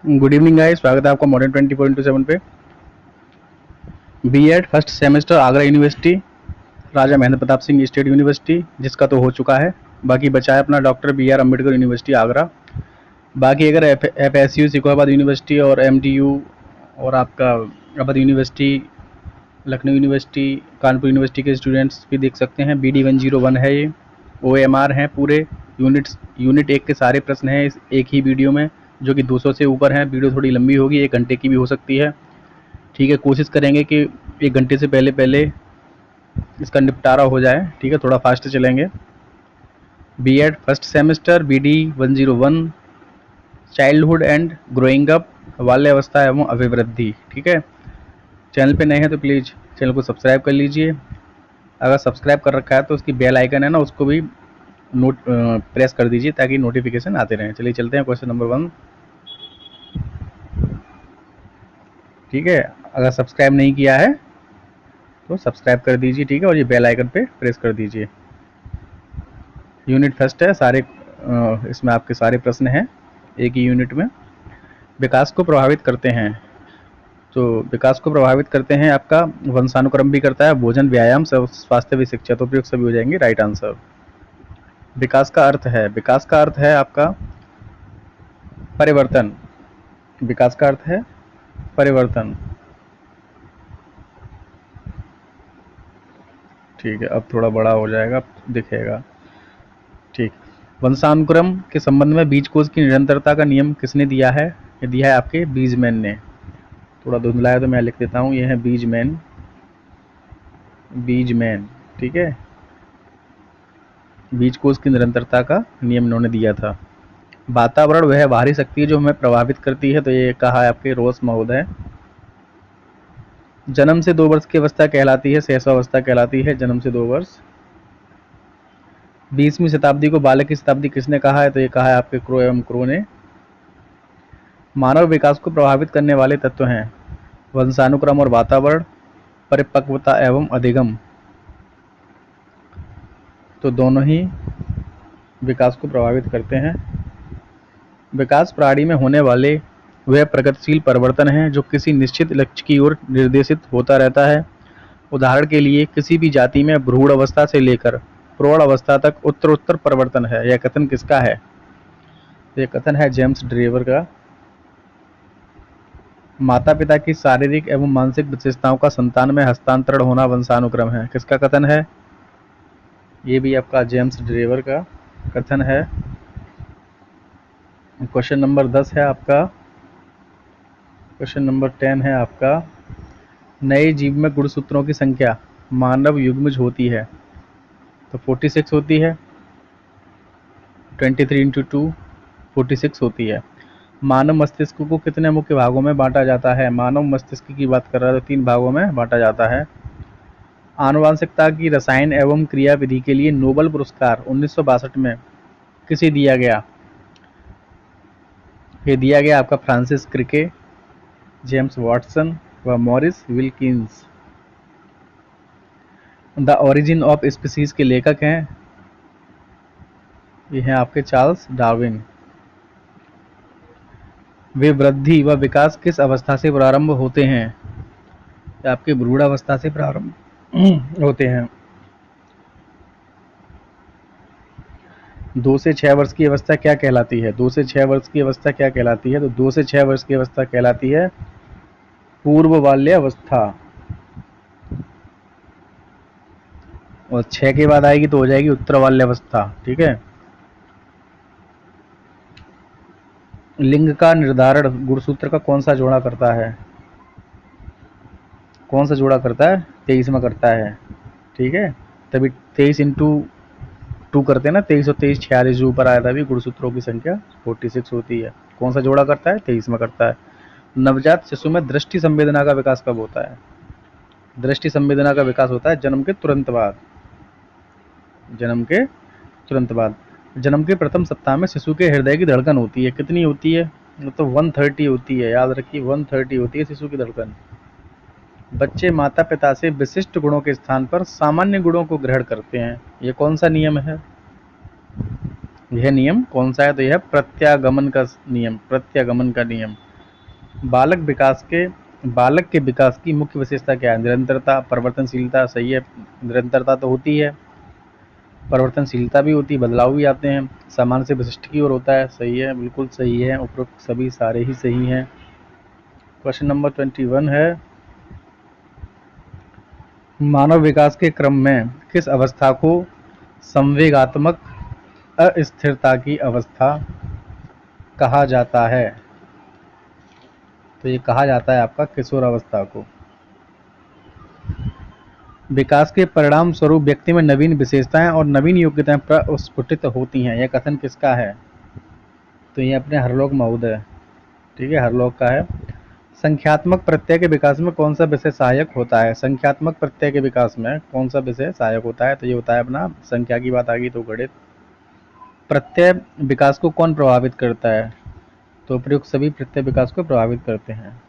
Good evening guys, स्वागत है आपका मॉडर्न 24/7 पे। B Ed first semester Agra university, Raja Mahendra Pratap Singh state university, जिसका तो हो चुका है। बाकी बचा है अपना doctor B R Ambedkar university Agra. बाकी अगर F S U Shikohabad university और एम टी यू और आपका Awadh university, Lucknow university, Kanpur university के स्टूडेंट्स भी देख सकते हैं। बी डी 101 है ये, ओ एम आर हैं पूरे यूनिट एक के सारे प्रश्न हैं इस एक ही वीडियो में, जो कि 200 से ऊपर हैं। वीडियो थोड़ी लंबी होगी, 1 घंटे की भी हो सकती है। ठीक है, कोशिश करेंगे कि 1 घंटे से पहले पहले इसका निपटारा हो जाए। ठीक है, थोड़ा फास्ट चलेंगे। B Ed first semester B D 101, childhood and growing up, बाल्यावस्था एवं अभिवृद्धि। ठीक है, चैनल पे नए हैं तो प्लीज़ चैनल को सब्सक्राइब कर लीजिए। अगर सब्सक्राइब कर रखा है तो उसकी बेल आइकन है ना, उसको भी प्रेस कर दीजिए ताकि नोटिफिकेशन आते रहें। चलिए चलते हैं क्वेश्चन नंबर 1। ठीक है, अगर सब्सक्राइब नहीं किया है तो सब्सक्राइब कर दीजिए। ठीक है, और ये बेल आइकन पे प्रेस कर दीजिए। यूनिट फर्स्ट है, सारे इसमें आपके सारे प्रश्न हैं एक ही यूनिट में। विकास को प्रभावित करते हैं, तो विकास को प्रभावित करते हैं आपका वंशानुक्रम भी करता है, भोजन, व्यायाम, स्वास्थ्य भी, शिक्षा, तो उपयुक्त सभी हो जाएंगे राइट आंसर। विकास का अर्थ है, विकास का अर्थ है आपका परिवर्तन। विकास का अर्थ है परिवर्तन। ठीक है, अब थोड़ा बड़ा हो जाएगा, दिखेगा। ठीक, वंशानुक्रम के संबंध में बीजकोश की निरंतरता का नियम किसने दिया है? ये दिया है आपके बीजमैन ने। थोड़ा धुंधला है तो मैं लिख देता हूँ, ये है बीजमैन। बीजमैन, ठीक है, बीजकोश की निरंतरता का नियम इन्होंने दिया था। वातावरण वह बाहरी शक्ति है जो हमें प्रभावित करती है, तो ये कहा है आपके रोस महोदय। जन्म से 2 वर्ष की अवस्था कहलाती है, शैशवावस्था कहलाती है जन्म से 2 वर्ष। 20वीं शताब्दी को बालक की शताब्दी किसने कहा है? तो ये कहा है आपके क्रो एवं क्रो ने। मानव विकास को प्रभावित करने वाले तत्व हैं वंशानुक्रम और वातावरण, परिपक्वता एवं अधिगम, तो दोनों ही विकास को प्रभावित करते हैं। विकास प्राणी में होने वाले वह प्रगतिशील परिवर्तन हैं जो किसी निश्चित लक्ष्य की ओर निर्देशित होता रहता है। उदाहरण के लिए किसी भी जाति में भ्रूण अवस्था से लेकर प्रौढ़ अवस्था तक उत्तरोत्तर परिवर्तन है। यह कथन किसका है? यह कथन है जेम्स ड्रेवर का। माता पिता की शारीरिक एवं मानसिक विशेषताओं का संतान में हस्तांतरण होना वंशानुक्रम है। किसका कथन है? ये भी आपका जेम्स ड्रेवर का कथन है। क्वेश्चन नंबर 10 है आपका, क्वेश्चन नंबर 10 है आपका, नए जीव में गुणसूत्रों की संख्या मानव युग्मज होती है, तो 46 होती है। 23 × 2 46 होती है। मानव मस्तिष्क को कितने मुख्य भागों में बांटा जाता है? मानव मस्तिष्क की बात कर रहा है तो 3 भागों में बांटा जाता है। आनुवांशिकता की रसायन एवं क्रिया विधि के लिए नोबेल पुरस्कार 1962 में किसे दिया गया? ये दिया गया आपका फ्रांसिस क्रिके, जेम्स वाटसन व Morris Wilkins. The origin of species के लेखक हैं, ये हैं आपके चार्ल्स डार्विन। वे वृद्धि व विकास किस अवस्था से प्रारंभ होते हैं? आपके भ्रूणावस्था से प्रारंभ होते हैं। 2 से 6 वर्ष की अवस्था क्या कहलाती है? 2 से 6 वर्ष की अवस्था क्या कहलाती है? तो 2 से 6 वर्ष की अवस्था कहलाती है पूर्व बाल्यावस्था, और 6 के बाद आएगी तो हो जाएगी उत्तर बाल्यावस्था। ठीक है, लिंग का निर्धारण गुणसूत्र का कौन सा जोड़ा करता है? कौन सा जोड़ा करता है? 23वां करता है। ठीक है, तभी 23 × 2 करते हैं ना, 23 और 23 46 जो ऊपर आया था, अभी गुणसूत्रों की संख्या 46 होती है। कौन सा जोड़ा करता है? 23वां करता है। नवजात शिशु में दृष्टि संवेदना का विकास कब होता है? दृष्टि संवेदना का विकास होता है जन्म के तुरंत बाद। जन्म के तुरंत बाद। जन्म के प्रथम सप्ताह में शिशु के हृदय की धड़कन होती है, कितनी होती है? तो 130 होती है, याद रखिए 130 होती है शिशु की धड़कन। बच्चे माता पिता से विशिष्ट गुणों के स्थान पर सामान्य गुणों को ग्रहण करते हैं, ये कौन सा नियम है? यह नियम कौन सा है? तो यह प्रत्यागमन का नियम, प्रत्यागमन का नियम। बालक के विकास की मुख्य विशेषता क्या है? निरंतरता, परिवर्तनशीलता। सही है, निरंतरता तो होती है, परिवर्तनशीलता भी होती है, बदलाव भी आते हैं, सामान्य से विशिष्ट की ओर होता है। सही है, बिल्कुल सही है, उपरोक्त सभी सारे ही सही हैं। क्वेश्चन नंबर 21 है, मानव विकास के क्रम में किस अवस्था को संवेगात्मक अस्थिरता की अवस्था कहा जाता है? तो ये कहा जाता है आपका किशोरावस्था को। विकास के परिणाम स्वरूप व्यक्ति में नवीन विशेषताएं और नवीन योग्यताएं प्रस्फुटित होती हैं। यह कथन किसका है? तो ये अपने हरलोक महोदय, ठीक है, हरलोक का है। संख्यात्मक प्रत्यय के विकास में कौन सा विषय सहायक होता है? संख्यात्मक प्रत्यय के विकास में कौन सा विषय सहायक होता है? तो ये होता है अपना, संख्या की बात आ गई तो गणित। प्रत्यय विकास को कौन प्रभावित करता है? तो प्रयुक्त सभी प्रत्यय विकास को प्रभावित करते हैं।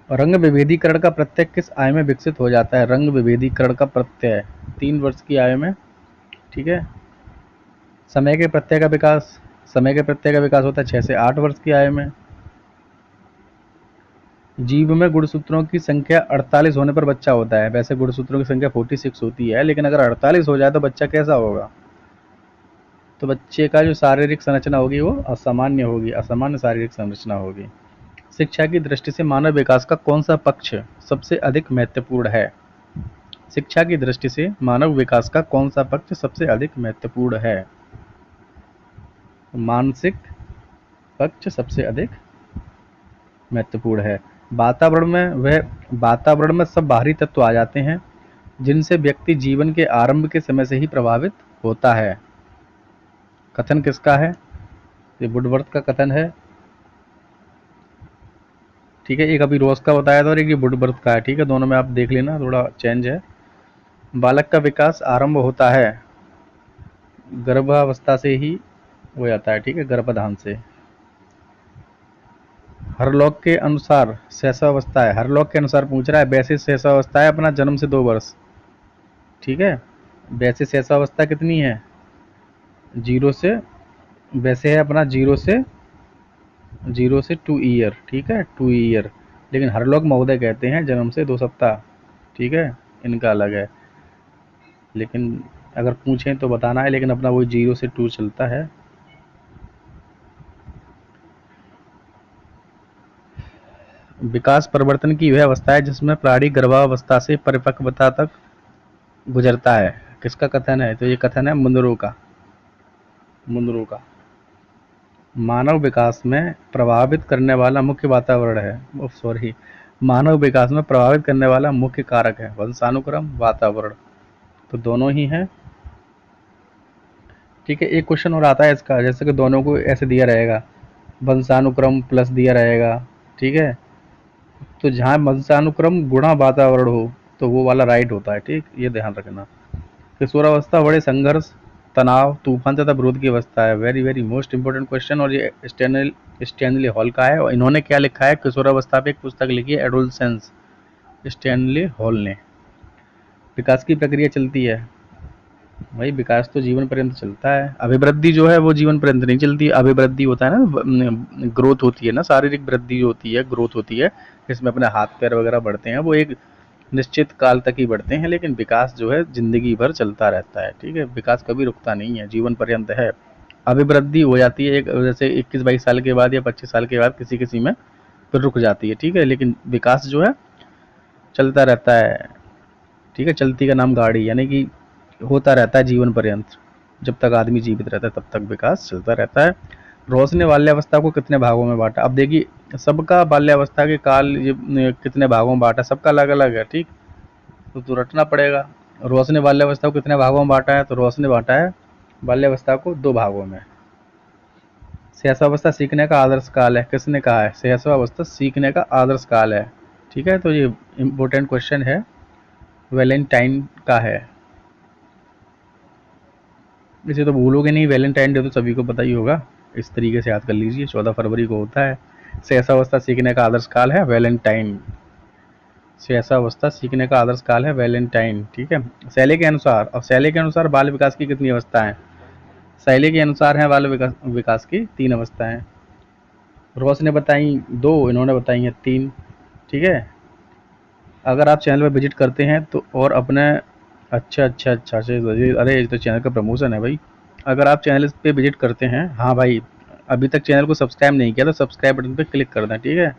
रंग विभेदीकरण का प्रत्यय किस आयु में विकसित हो जाता है? रंग विभेदीकरण का प्रत्यय 3 वर्ष की आयु में, ठीक है। समय के प्रत्यय का विकास होता है 6 से 8 वर्ष की आयु में। जीव में गुणसूत्रों की संख्या 48 होने पर बच्चा होता है। वैसे गुणसूत्रों की संख्या 46 होती है, लेकिन अगर 48 हो जाए तो बच्चा कैसा होगा? तो बच्चे का जो शारीरिक संरचना होगी वो असामान्य होगी, असामान्य शारीरिक संरचना होगी। शिक्षा की दृष्टि से मानव विकास का कौन सा पक्ष सबसे अधिक महत्वपूर्ण है? शिक्षा की दृष्टि से मानव विकास का कौन सा पक्ष सबसे अधिक महत्वपूर्ण है? मानसिक पक्ष सबसे अधिक महत्वपूर्ण है। वातावरण में सब बाहरी तत्व आ जाते हैं जिनसे व्यक्ति जीवन के आरंभ के समय से ही प्रभावित होता है। कथन किसका है? ये वुडवर्थ का कथन है, ठीक है। एक अभी रोज का बताया था और एक ये वुडवर्थ का है, ठीक है। दोनों में आप देख लेना, थोड़ा चेंज है। बालक का विकास आरंभ होता है गर्भावस्था से ही हो जाता है, ठीक है, गर्भाधान से। हरलॉक के अनुसार शैशवावस्था है, हरलॉक के अनुसार पूछ रहा है, वैसे शैशवावस्था है अपना जन्म से 2 वर्ष, ठीक है। वैसे शैशवावस्था कितनी है? 0 से, वैसे है अपना 0 से 2 ईयर, ठीक है, 2 ईयर। लेकिन हरलॉक महोदय कहते हैं जन्म से 2 सप्ताह, ठीक है, इनका अलग है। लेकिन अगर पूछें तो बताना है, लेकिन अपना वही 0 से 2 चलता है। विकास परिवर्तन की वह अवस्था है जिसमें प्राणी गर्भावस्था से परिपक्वता तक गुजरता है। किसका कथन है? तो ये कथन है मुनरो का। मानव विकास में प्रभावित करने वाला मुख्य वातावरण है, सॉरी, मानव विकास में प्रभावित करने वाला मुख्य कारक है वंशानुक्रम, वातावरण। तो दोनों ही हैं, ठीक है। एक क्वेश्चन और आता है इसका, जैसे कि दोनों को ऐसे दिया रहेगा, वंशानुक्रम प्लस दिया रहेगा, ठीक है। तो जहाँ वंशानुक्रम गुणा वातावरण हो तो वो वाला राइट होता है, ठीक, ये ध्यान रखना। किशोरावस्था बड़े संघर्ष, तनाव, तूफान तथा विरोध की अवस्था है। Very very most important question, और ये स्टैनली हॉल का है। और इन्होंने क्या लिखा है? किशोरावस्था पे एक पुस्तक लिखी है, एडोलसेंस, स्टैनली हॉल ने। विकास की प्रक्रिया चलती है भाई, विकास तो जीवन पर्यंत चलता है। अभिवृद्धि जो है वो जीवन पर्यंत नहीं चलती। अभिवृद्धि होता है ना, ग्रोथ होती है ना, शारीरिक वृद्धि होती है, ग्रोथ होती है, इसमें अपने हाथ पैर वगैरह बढ़ते हैं, वो एक निश्चित काल तक ही बढ़ते हैं। लेकिन विकास जो है जिंदगी भर चलता रहता है, ठीक है। विकास कभी रुकता नहीं है, जीवन पर्यंत है। अभिवृद्धि हो जाती है एक, जैसे 21-22 साल के बाद या 25 साल के बाद किसी किसी में फिर रुक जाती है, ठीक है। लेकिन विकास जो है चलता रहता है, ठीक है। चलती का नाम गाड़ी, यानी कि होता रहता है जीवन पर्यंत। जब तक आदमी जीवित रहता है तब तक विकास चलता रहता है। रोज ने बाल्यावस्था को कितने भागों में बांटा? अब देखिए, सबका बाल्यावस्था के काल ये कितने भागों में बांटा, सबका अलग अलग है, ठीक। तो रटना पड़ेगा। रोज ने बाल्यावस्था को कितने भागों में बांटा है? तो रोज ने बांटा है बाल्यावस्था को 2 भागों में। शैशवावस्था सीखने का आदर्श काल है, किसने कहा है? शैशवावस्था सीखने का आदर्श काल है, ठीक है। तो ये इम्पोर्टेंट क्वेश्चन है, वैलेंटाइन का है। इसे तो भूलोगे नहीं, वैलेंटाइन डे तो सभी को पता ही होगा, इस तरीके से याद कर लीजिए, 14 फरवरी को होता है। शैशवावस्था सीखने का आदर्श काल है वैलेंटाइन, शैशवावस्था सीखने का आदर्श काल है वैलेंटाइन, ठीक है। शैली के अनुसार, और शैली के अनुसार बाल विकास की कितनी अवस्थाएं? शैली के अनुसार है बाल विकास की 3 अवस्थाएं। रोज ने बताई 2, इन्होंने बताई हैं 3। ठीक है, अगर आप चैनल पर विजिट करते हैं तो और अपने अच्छा अरे ये तो चैनल का प्रमोशन है भाई। अगर आप चैनल पे विजिट करते हैं, हाँ भाई, अभी तक चैनल को सब्सक्राइब नहीं किया तो सब्सक्राइब बटन पे क्लिक कर दें। ठीक है,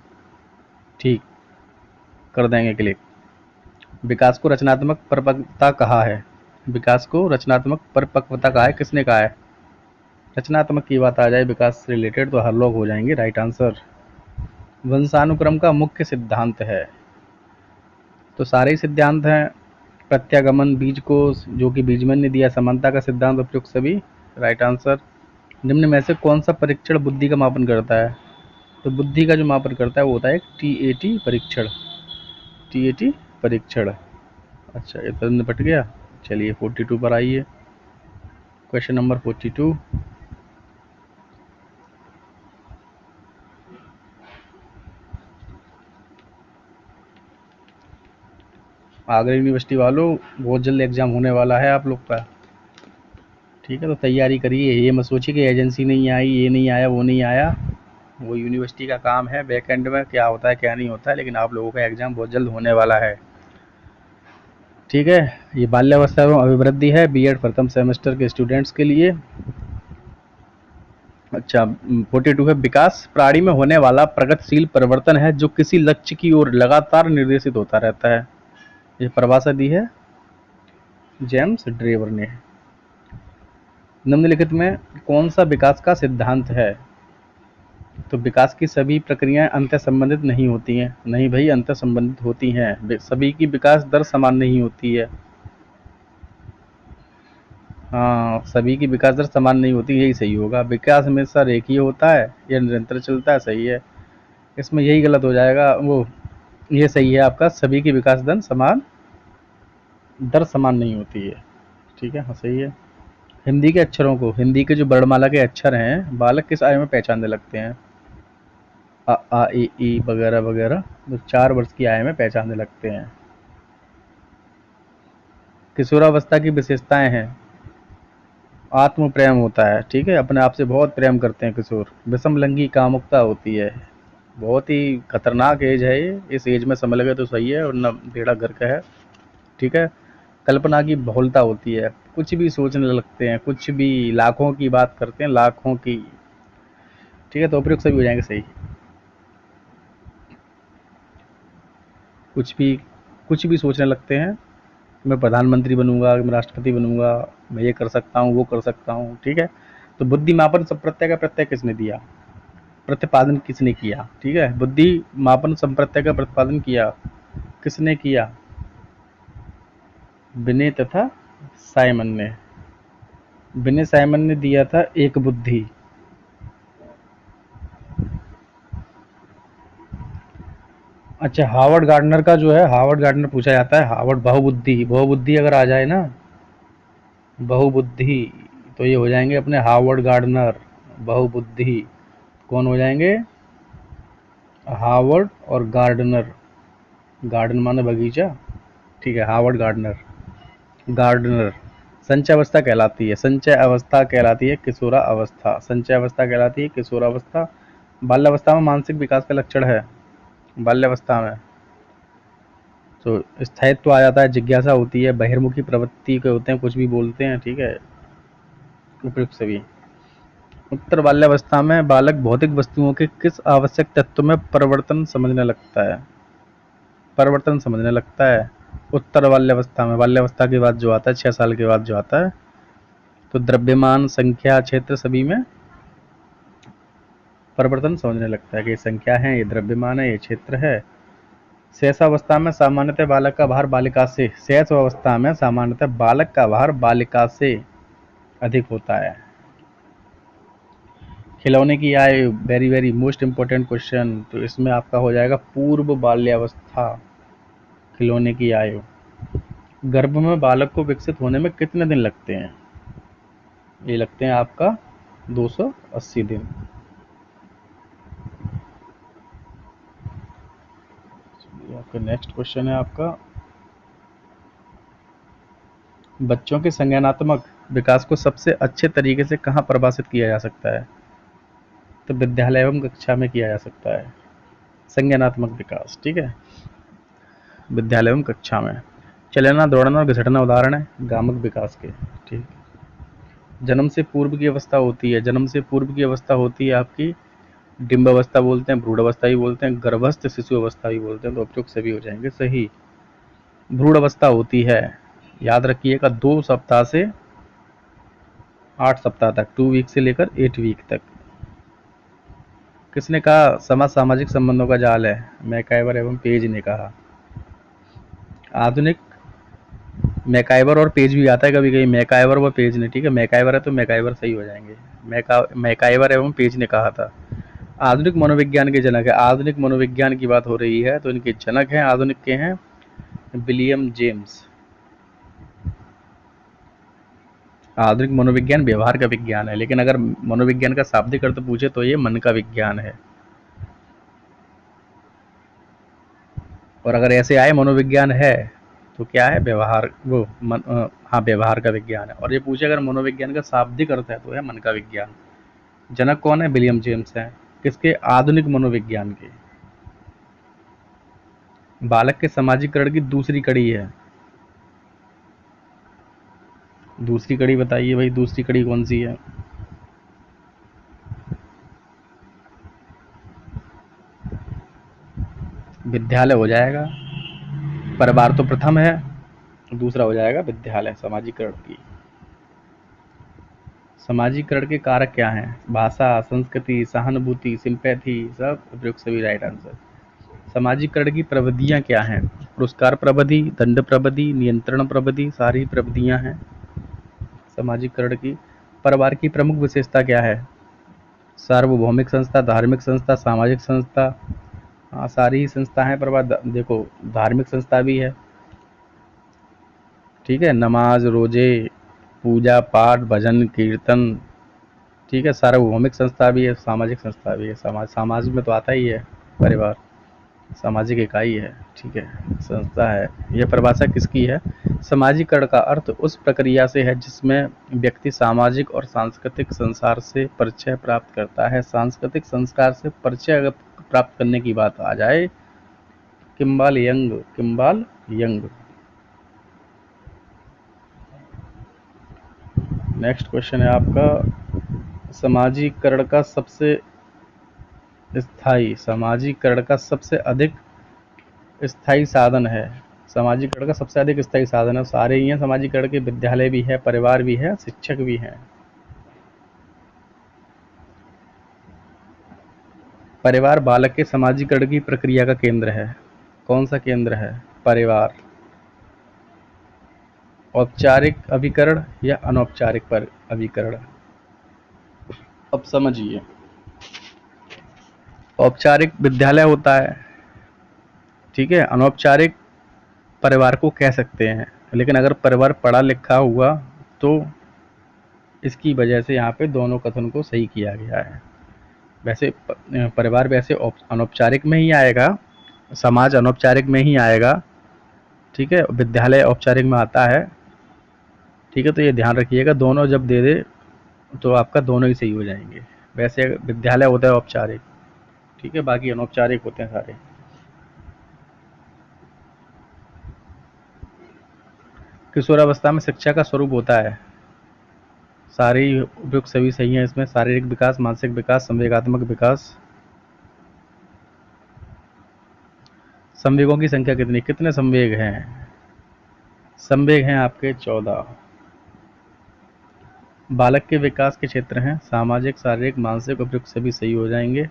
ठीक, कर देंगे क्लिक। विकास को रचनात्मक परिपक्वता कहा है। विकास को रचनात्मक परिपक्वता कहा है, किसने कहा है? रचनात्मक की बात आ जाए विकास से रिलेटेड तो हर लोग हो जाएंगे राइट आंसर। वंशानुक्रम का मुख्य सिद्धांत है, तो सारे ही सिद्धांत हैं। प्रत्यागमन, बीज को जो कि बीजमैन ने दिया, समानता का सिद्धांत, उपयुक्त सभी राइट आंसर। निम्न में से कौन सा परीक्षण बुद्धि का मापन करता है? तो बुद्धि का जो मापन करता है वो होता है टीएटी परीक्षण। टीएटी परीक्षण। अच्छा, ये तो निपट गया। चलिए 42 पर आइए, क्वेश्चन नंबर 42। आगरा यूनिवर्सिटी वालों, बहुत जल्द एग्जाम होने वाला है आप लोग का। ठीक है, तो तैयारी करिए, ये मत सोचिए कि एजेंसी नहीं आई, ये नहीं आया, वो नहीं आया। वो यूनिवर्सिटी का काम है, बैक एंड में क्या होता है क्या नहीं होता है, लेकिन आप लोगों का एग्जाम बहुत जल्द होने वाला है। ठीक है, ये बाल्यावस्था एवं अभिवृद्धि है बीएड प्रथम सेमेस्टर के स्टूडेंट्स के लिए। अच्छा, 42 है, विकास प्राणी में होने वाला प्रगतिशील परिवर्तन है जो किसी लक्ष्य की ओर लगातार निर्देशित होता रहता है। ये परिभाषा दी है जेम्स ड्रेवर ने। निम्नलिखित में कौन सा विकास का सिद्धांत है? तो विकास की सभी प्रक्रियाएं अंतर संबंधित नहीं होती हैं। नहीं भाई, अंतर संबंधित होती हैं, सभी की विकास दर समान नहीं होती है। हाँ, सभी की विकास दर समान नहीं होती, यही सही होगा। विकास हमेशा रेखीय होता है या निरंतर चलता है, सही है। इसमें यही गलत हो जाएगा, वो ये सही है आपका, सभी की विकास दर समान नहीं होती है। ठीक है, हाँ सही है। हिंदी के अक्षरों को, हिंदी के जो वर्णमाला के अक्षर हैं, बालक किस आयु में पहचानने लगते हैं? अ आ ई वगैरह वगैरह, जो 4 वर्ष की आयु में पहचानने लगते हैं। किशोरावस्था की विशेषताएं हैं, आत्म प्रेम होता है। ठीक है, अपने आप से बहुत प्रेम करते हैं किशोर। विषम लिंगी कामुकता होती है, बहुत ही खतरनाक एज है ये, इस एज में समझ लगे तो सही है, और न बेड़ा गर्क है। ठीक है, कल्पना की बहुलता होती है, कुछ भी सोचने लगते हैं, कुछ भी, लाखों की बात करते हैं, लाखों की। ठीक है, तो उपयुक्त सभी हो जाएंगे सही। कुछ भी, कुछ भी सोचने लगते हैं, मैं प्रधानमंत्री बनूंगा, मैं राष्ट्रपति बनूंगा, मैं ये कर सकता हूँ, वो कर सकता हूँ। ठीक है, तो बुद्धि मापन संप्रत्यय का प्रत्यय किसने दिया? प्रतिपादन किसने किया? ठीक है, बुद्धि मापन संप्रत्यय का प्रतिपादन किया, किसने किया? विनय तथा साइमन ने। विनय साइमन ने दिया था एक बुद्धि। अच्छा, हार्वर्ड गार्डनर का जो है, हार्वर्ड गार्डनर पूछा जाता है, हार्वर्ड बहुबुद्धि, बहुबुद्धि अगर आ जाए ना, बहुबुद्धि, तो ये हो जाएंगे अपने हार्वर्ड गार्डनर। बहुबुद्धि कौन हो जाएंगे? हार्वर्ड और गार्डनर। गार्डन माने बगीचा। ठीक है, हार्वर्ड गार्डनर। गार्डनर। संचय अवस्था कहलाती है, संचय अवस्था कहलाती है किशोरा अवस्था, संचय अवस्था कहलाती है किशोरा अवस्था। बाल्यावस्था में मानसिक विकास का लक्षण है, बाल्यावस्था में तो स्थायित्व आ जाता है, जिज्ञासा होती है, बहिर्मुखी प्रवृत्ति के होते हैं, कुछ भी बोलते हैं। ठीक है, उपयुक्त सभी। उत्तर बाल्यावस्था में बालक भौतिक वस्तुओं के किस आवश्यक तत्व में परिवर्तन समझने लगता है? परिवर्तन समझने लगता है उत्तर बाल्यावस्था में। बाल्यावस्था के बाद जो आता है, 6 साल के बाद जो आता है, तो द्रव्यमान, संख्या, क्षेत्र, सभी में परिवर्तन समझने लगता है कि ये संख्या है, ये द्रव्यमान है, ये क्षेत्र है। शैशवावस्था में सामान्यतः बालक का भार बालिका से, शैशवावस्था में सामान्यतः बालक का भार बालिका से अधिक होता है। खिलौने की आयु, very very most important question, तो इसमें आपका हो जाएगा पूर्व बाल्यावस्था। खिलौने की आयु। गर्भ में बालक को विकसित होने में कितने दिन लगते हैं? ये लगते हैं आपका 280 दिन। आपका नेक्स्ट क्वेश्चन है आपका, बच्चों के संज्ञानात्मक विकास को सबसे अच्छे तरीके से कहाँ परिभाषित किया जा सकता है? तो विद्यालय एवं कक्षा में किया जा सकता है। संज्ञानात्मक विकास, ठीक है, विद्यालय एवं कक्षा में। चलना, दौड़ना और घसटना उदाहरण है गामक विकास के, ठीक। जन्म से पूर्व की अवस्था होती है, जन्म से पूर्व की अवस्था होती है आपकी डिंब अवस्था बोलते हैं, भ्रूण अवस्था भी बोलते हैं, गर्भस्थ शिशु अवस्था भी बोलते हैं, तो उपयुक्त सभी हो जाएंगे सही। भ्रूण अवस्था होती है, याद रखिएगा, 2 सप्ताह से 8 सप्ताह तक, 2 वीक से लेकर 8 वीक तक। किसने कहा? समाज सामाजिक संबंधों का जाल है, मैकाइवर एवं पेज ने कहा। आधुनिक, मैकाइवर और पेज भी आता है कभी कभी, मैकाइवर व पेज ने, ठीक है, मैकाइवर है तो मैकाइवर सही हो जाएंगे। मैकाइवर एवं पेज ने कहा था। आधुनिक मनोविज्ञान के जनक है, आधुनिक मनोविज्ञान की बात हो रही है तो इनके जनक हैं, आधुनिक के हैं विलियम जेम्स। आधुनिक मनोविज्ञान व्यवहार का विज्ञान है, लेकिन अगर मनोविज्ञान का शाब्दिक अर्थ पूछे तो ये मन का विज्ञान है। और अगर ऐसे आए मनोविज्ञान है तो क्या है? व्यवहार, हाँ, व्यवहार का विज्ञान है। और ये पूछे अगर मनोविज्ञान का शाब्दिक अर्थ है तो है मन का विज्ञान। जनक कौन है? विलियम जेम्स है। किसके? आधुनिक मनोविज्ञान के। बालक के समाजीकरण की दूसरी कड़ी है, दूसरी कड़ी बताइए भाई, दूसरी कड़ी कौन सी है? विद्यालय हो जाएगा, परिवार तो प्रथम है, दूसरा हो जाएगा विद्यालय। समाजीकरण की, समाजीकरण के कारक क्या हैं? भाषा, संस्कृति, सहानुभूति, सिंपैथी, सब उपयुक्त, सभी राइट आंसर। समाजीकरण की प्रविधियां क्या हैं? पुरस्कार प्रविधि, दंड प्रविधि, नियंत्रण प्रविधि, सारी प्रविधियां हैं समाजीकरण की। परिवार की प्रमुख विशेषता क्या है? सार्वभौमिक संस्था, धार्मिक संस्था, सामाजिक संस्था। हाँ, सारी ही संस्था है परिवार। देखो, धार्मिक संस्था भी है, ठीक है, नमाज, रोजे, पूजा पाठ, भजन कीर्तन, ठीक है। सार्वभौमिक संस्था भी है, सामाजिक संस्था भी है। समाज में तो आता ही है परिवार, सामाजिक इकाई है, ठीक है, संस्था है। यह परिभाषा किसकी है? समाजीकरण का अर्थ उस प्रक्रिया से है जिसमें व्यक्ति सामाजिक और सांस्कृतिक संसार से परिचय प्राप्त करता है। सांस्कृतिक संस्कार से परिचय अगर प्राप्त करने की बात आ जाए, किम्बाल यंग। नेक्स्ट क्वेश्चन है आपका, समाजीकरण का सबसे अधिक स्थायी साधन है। समाजीकरण का सबसे अधिक स्थायी साधन है, सारे ही हैं समाजीकरण के, विद्यालय भी है, परिवार भी है, शिक्षक भी हैं। परिवार बालक के समाजीकरण की प्रक्रिया का केंद्र है। कौन सा केंद्र है? परिवार। औपचारिक अभिकरण या अनौपचारिक पर अभिकरण? अब समझिए, औपचारिक विद्यालय होता है, ठीक है, अनौपचारिक परिवार को कह सकते हैं। लेकिन अगर परिवार पढ़ा लिखा हुआ तो इसकी वजह से यहाँ पे दोनों कथन को सही किया गया है। वैसे परिवार वैसे अनौपचारिक में ही आएगा, समाज अनौपचारिक में ही आएगा, ठीक है, विद्यालय औपचारिक में आता है, ठीक है। तो ये ध्यान रखिएगा, दोनों जब दे दे तो आपका दोनों ही सही हो जाएंगे। वैसे विद्यालय होता है औपचारिक, ठीक है, बाकी अनौपचारिक होते हैं सारे। किशोरावस्था में शिक्षा का स्वरूप होता है, सारे ही उपयुक्त, सभी सही हैं इसमें। शारीरिक विकास, मानसिक विकास, संवेगात्मक विकास। संवेगों की संख्या कितनी? कितने संवेग हैं? संवेग हैं आपके 14। बालक के विकास के क्षेत्र हैं सामाजिक, शारीरिक, मानसिक, उपयुक्त, सभी सही हो जाएंगे।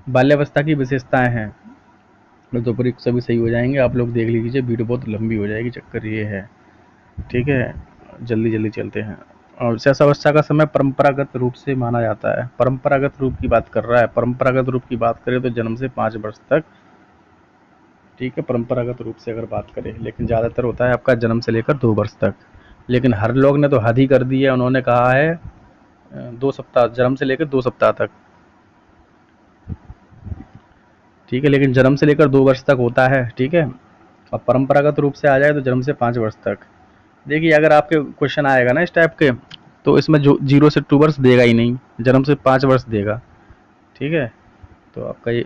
बाल्यावस्था की विशेषताएं हैं, तो उपयुक्त सभी सही हो जाएंगे। आप लोग देख लीजिए, वीडियो बहुत लंबी हो जाएगी, चक्कर ये है, ठीक है, जल्दी जल्दी चलते हैं। और शैशवावस्था का समय परंपरागत रूप से माना जाता है। परंपरागत रूप की बात कर रहा है, परंपरागत रूप की बात करें तो जन्म से 5 वर्ष तक, ठीक है, परंपरागत रूप से अगर बात करें। लेकिन ज़्यादातर होता है आपका जन्म से लेकर 2 वर्ष तक। लेकिन हर लोग ने तो हद ही कर दी है, उन्होंने कहा है 2 सप्ताह, जन्म से लेकर 2 सप्ताह तक, ठीक है। लेकिन जन्म से लेकर 2 वर्ष तक होता है, ठीक है। और परंपरागत रूप से आ जाए तो जन्म से 5 वर्ष तक। देखिए, अगर आपके क्वेश्चन आएगा ना इस टाइप के, तो इसमें जो 0 से 2 वर्ष देगा ही नहीं, जन्म से 5 वर्ष देगा। ठीक है, तो आपका ये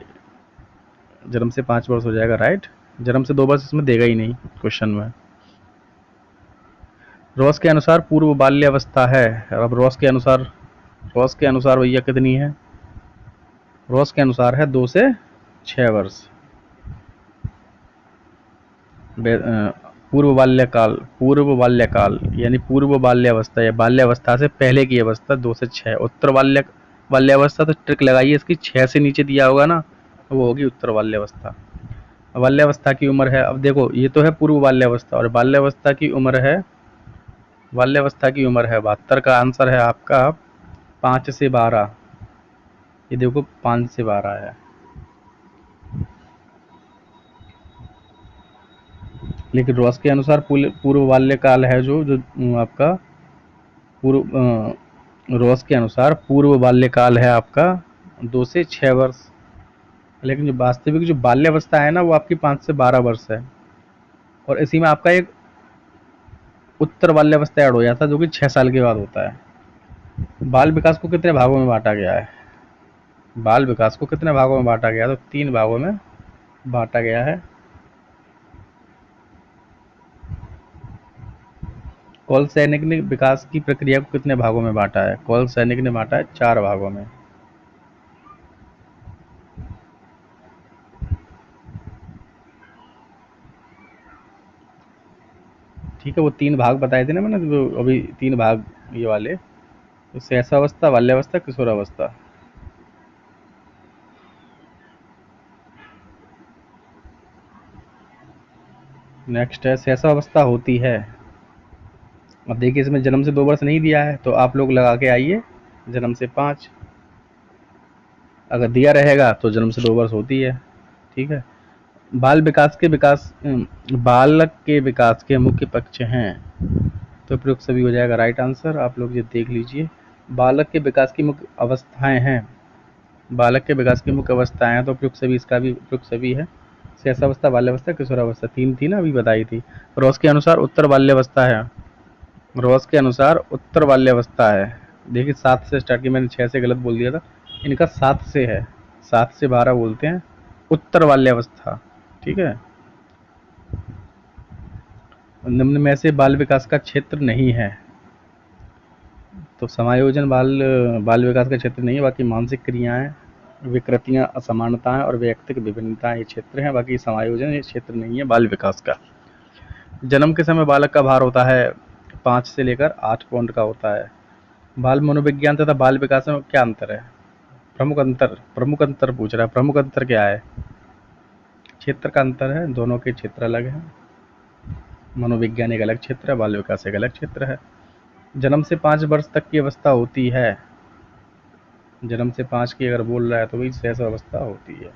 जन्म से 5 वर्ष हो जाएगा, राइट। जन्म से 2 वर्ष इसमें देगा ही नहीं क्वेश्चन में। रॉस के अनुसार पूर्व बाल्यावस्था है। अब रॉस के अनुसार भैया कितनी है? रॉस के अनुसार है 2 से 6 वर्ष। पूर्व बाल्यकाल यानी पूर्व बाल्यावस्था या बाल्यावस्था से पहले की अवस्था 2 से 6। उत्तर बाल्यावस्था तो ट्रिक लगाइए इसकी, 6 से नीचे दिया होगा ना, वो होगी उत्तर बाल्यावस्था। बाल्यावस्था की उम्र है, अब देखो ये तो है पूर्व बाल्यावस्था, और बाल्यावस्था की उम्र है 72। का आंसर है आपका 5 से 12। ये देखो 5 से 12 है। लेकिन रॉस के अनुसार पूर्व बाल्यकाल है जो जो आपका रॉस के अनुसार पूर्व बाल्यकाल है आपका 2 से 6 वर्ष। लेकिन जो वास्तविक जो बाल्यावस्था है ना, वो आपकी 5 से 12 वर्ष है। और इसी में आपका एक उत्तर बाल्यावस्था ऐड हो जाता है, जो कि 6 साल के बाद होता है। बाल विकास को कितने भागों में बांटा गया है? बाल विकास को कितने भागों में बांटा गया है? तो 3 भागों में बांटा गया है। कौल सैनिक ने विकास की प्रक्रिया को कितने भागों में बांटा है? कौल सैनिक ने बांटा है 4 भागों में। ठीक है, वो 3 भाग बताए थे ना मैंने, तो अभी 3 भाग ये वाले, तो शैशवावस्था, बाल्यावस्था, किशोरावस्था। नेक्स्ट है शैशवावस्था होती है। अब देखिए इसमें जन्म से 2 वर्ष नहीं दिया है, तो आप लोग लगा के आइए जन्म से 5। अगर दिया रहेगा तो जन्म से 2 वर्ष होती है। ठीक है, बालक के विकास के मुख्य पक्ष हैं, तो प्रयुक्त सभी हो जाएगा राइट आंसर। आप लोग ये देख लीजिए, बालक के विकास की मुख्य अवस्थाएं हैं। बालक के विकास की मुख्य अवस्थाएं हैं, तो प्रयुक्त सभी, इसका भी प्रयुक्त सभी है। शैशवावस्था, बाल्यावस्था, किशोरावस्था, 3 थी ना, अभी बताई थी। रॉस के अनुसार उत्तर बाल्यावस्था है। रॉस के अनुसार उत्तर बाल्यावस्था है। देखिए 7 से स्टार्ट की, मैंने 6 से गलत बोल दिया था, इनका 7 से है। 7 से 12 बोलते हैं उत्तर बाल्यावस्था। ठीक है, निम्न में से बाल विकास का क्षेत्र नहीं है। तो समायोजन बाल विकास का क्षेत्र नहीं है। बाकी मानसिक क्रियाएं, विकृतियां, असमानताएं और वैयक्तिक विभिन्नताएं ये क्षेत्र हैं। बाकी समायोजन ये क्षेत्र नहीं है बाल विकास का। जन्म के समय बालक का भार होता है 5 से लेकर 8 पौंड का होता है। बाल मनोविज्ञान तथा बाल विकास में क्या अंतर है? प्रमुख अंतर पूछ रहा है। प्रमुख अंतर क्या है? क्षेत्र का अंतर है, दोनों के क्षेत्र अलग हैं। मनोविज्ञान एक अलग क्षेत्र है, बाल विकास एक अलग क्षेत्र है। जन्म से 5 वर्ष तक की अवस्था होती है। जन्म से 5 की अगर बोल रहा है तो वही शैशवावस्था होती है।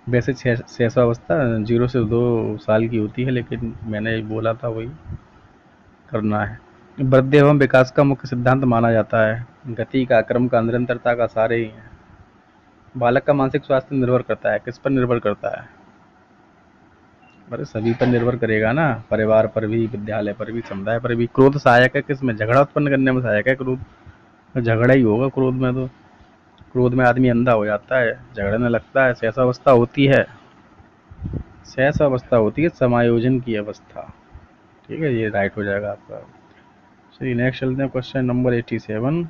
वैसे शैशवावस्था 0 से 2 साल की होती है, लेकिन मैंने बोला था वही करना है। वृद्धि एवं विकास का मुख्य सिद्धांत माना जाता है गति का, क्रम का, निरंतरता का, सारे ही हैं। बालक का मानसिक स्वास्थ्य निर्भर करता है, किस पर निर्भर करता है? अरे सभी पर निर्भर करेगा ना, परिवार पर भी, विद्यालय पर भी, समुदाय पर भी। क्रोध सहायक है किसमें? झगड़ा उत्पन्न करने में सहायक है क्रोध। झगड़ा ही होगा क्रोध में, तो क्रोध में आदमी अंधा हो जाता है, झगड़ने लगता है। शैशवावस्था होती है, समायोजन की अवस्था। ठीक है, ये राइट हो जाएगा आपका। चलिए नेक्स्ट चलते हैं, क्वेश्चन नंबर 87।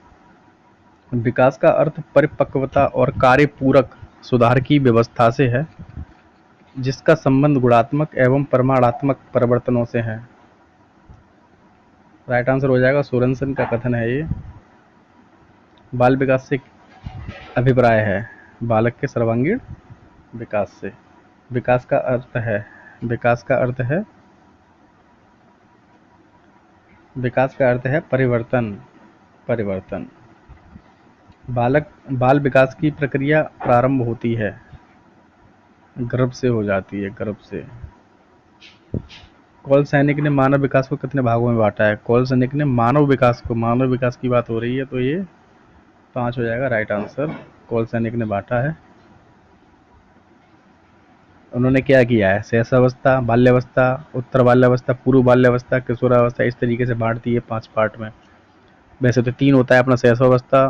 विकास का अर्थ परिपक्वता और कार्यपूरक सुधार की व्यवस्था से है, जिसका संबंध गुणात्मक एवं परमाणात्मक परिवर्तनों से है। राइट आंसर हो जाएगा, सोरेनसन का कथन है ये। बाल विकास से अभिप्राय है बालक के सर्वांगीण विकास से। विकास का अर्थ है परिवर्तन। बाल विकास की प्रक्रिया प्रारंभ होती है, गर्भ से हो जाती है, गर्भ से। कौल सैनिक ने मानव विकास को कितने भागों में बांटा है? कौल सैनिक ने मानव विकास की बात हो रही है, तो ये 5 हो जाएगा राइट आंसर। कौल सैनिक ने बांटा है। उन्होंने क्या किया है, शैशवावस्था, बाल्यावस्था, उत्तर बाल्यावस्था, पूर्व बाल्यावस्था, किशोरावस्था, इस तरीके से बांट दी है 5 पार्ट में। वैसे तो 3 होता है अपना, शैशवावस्था,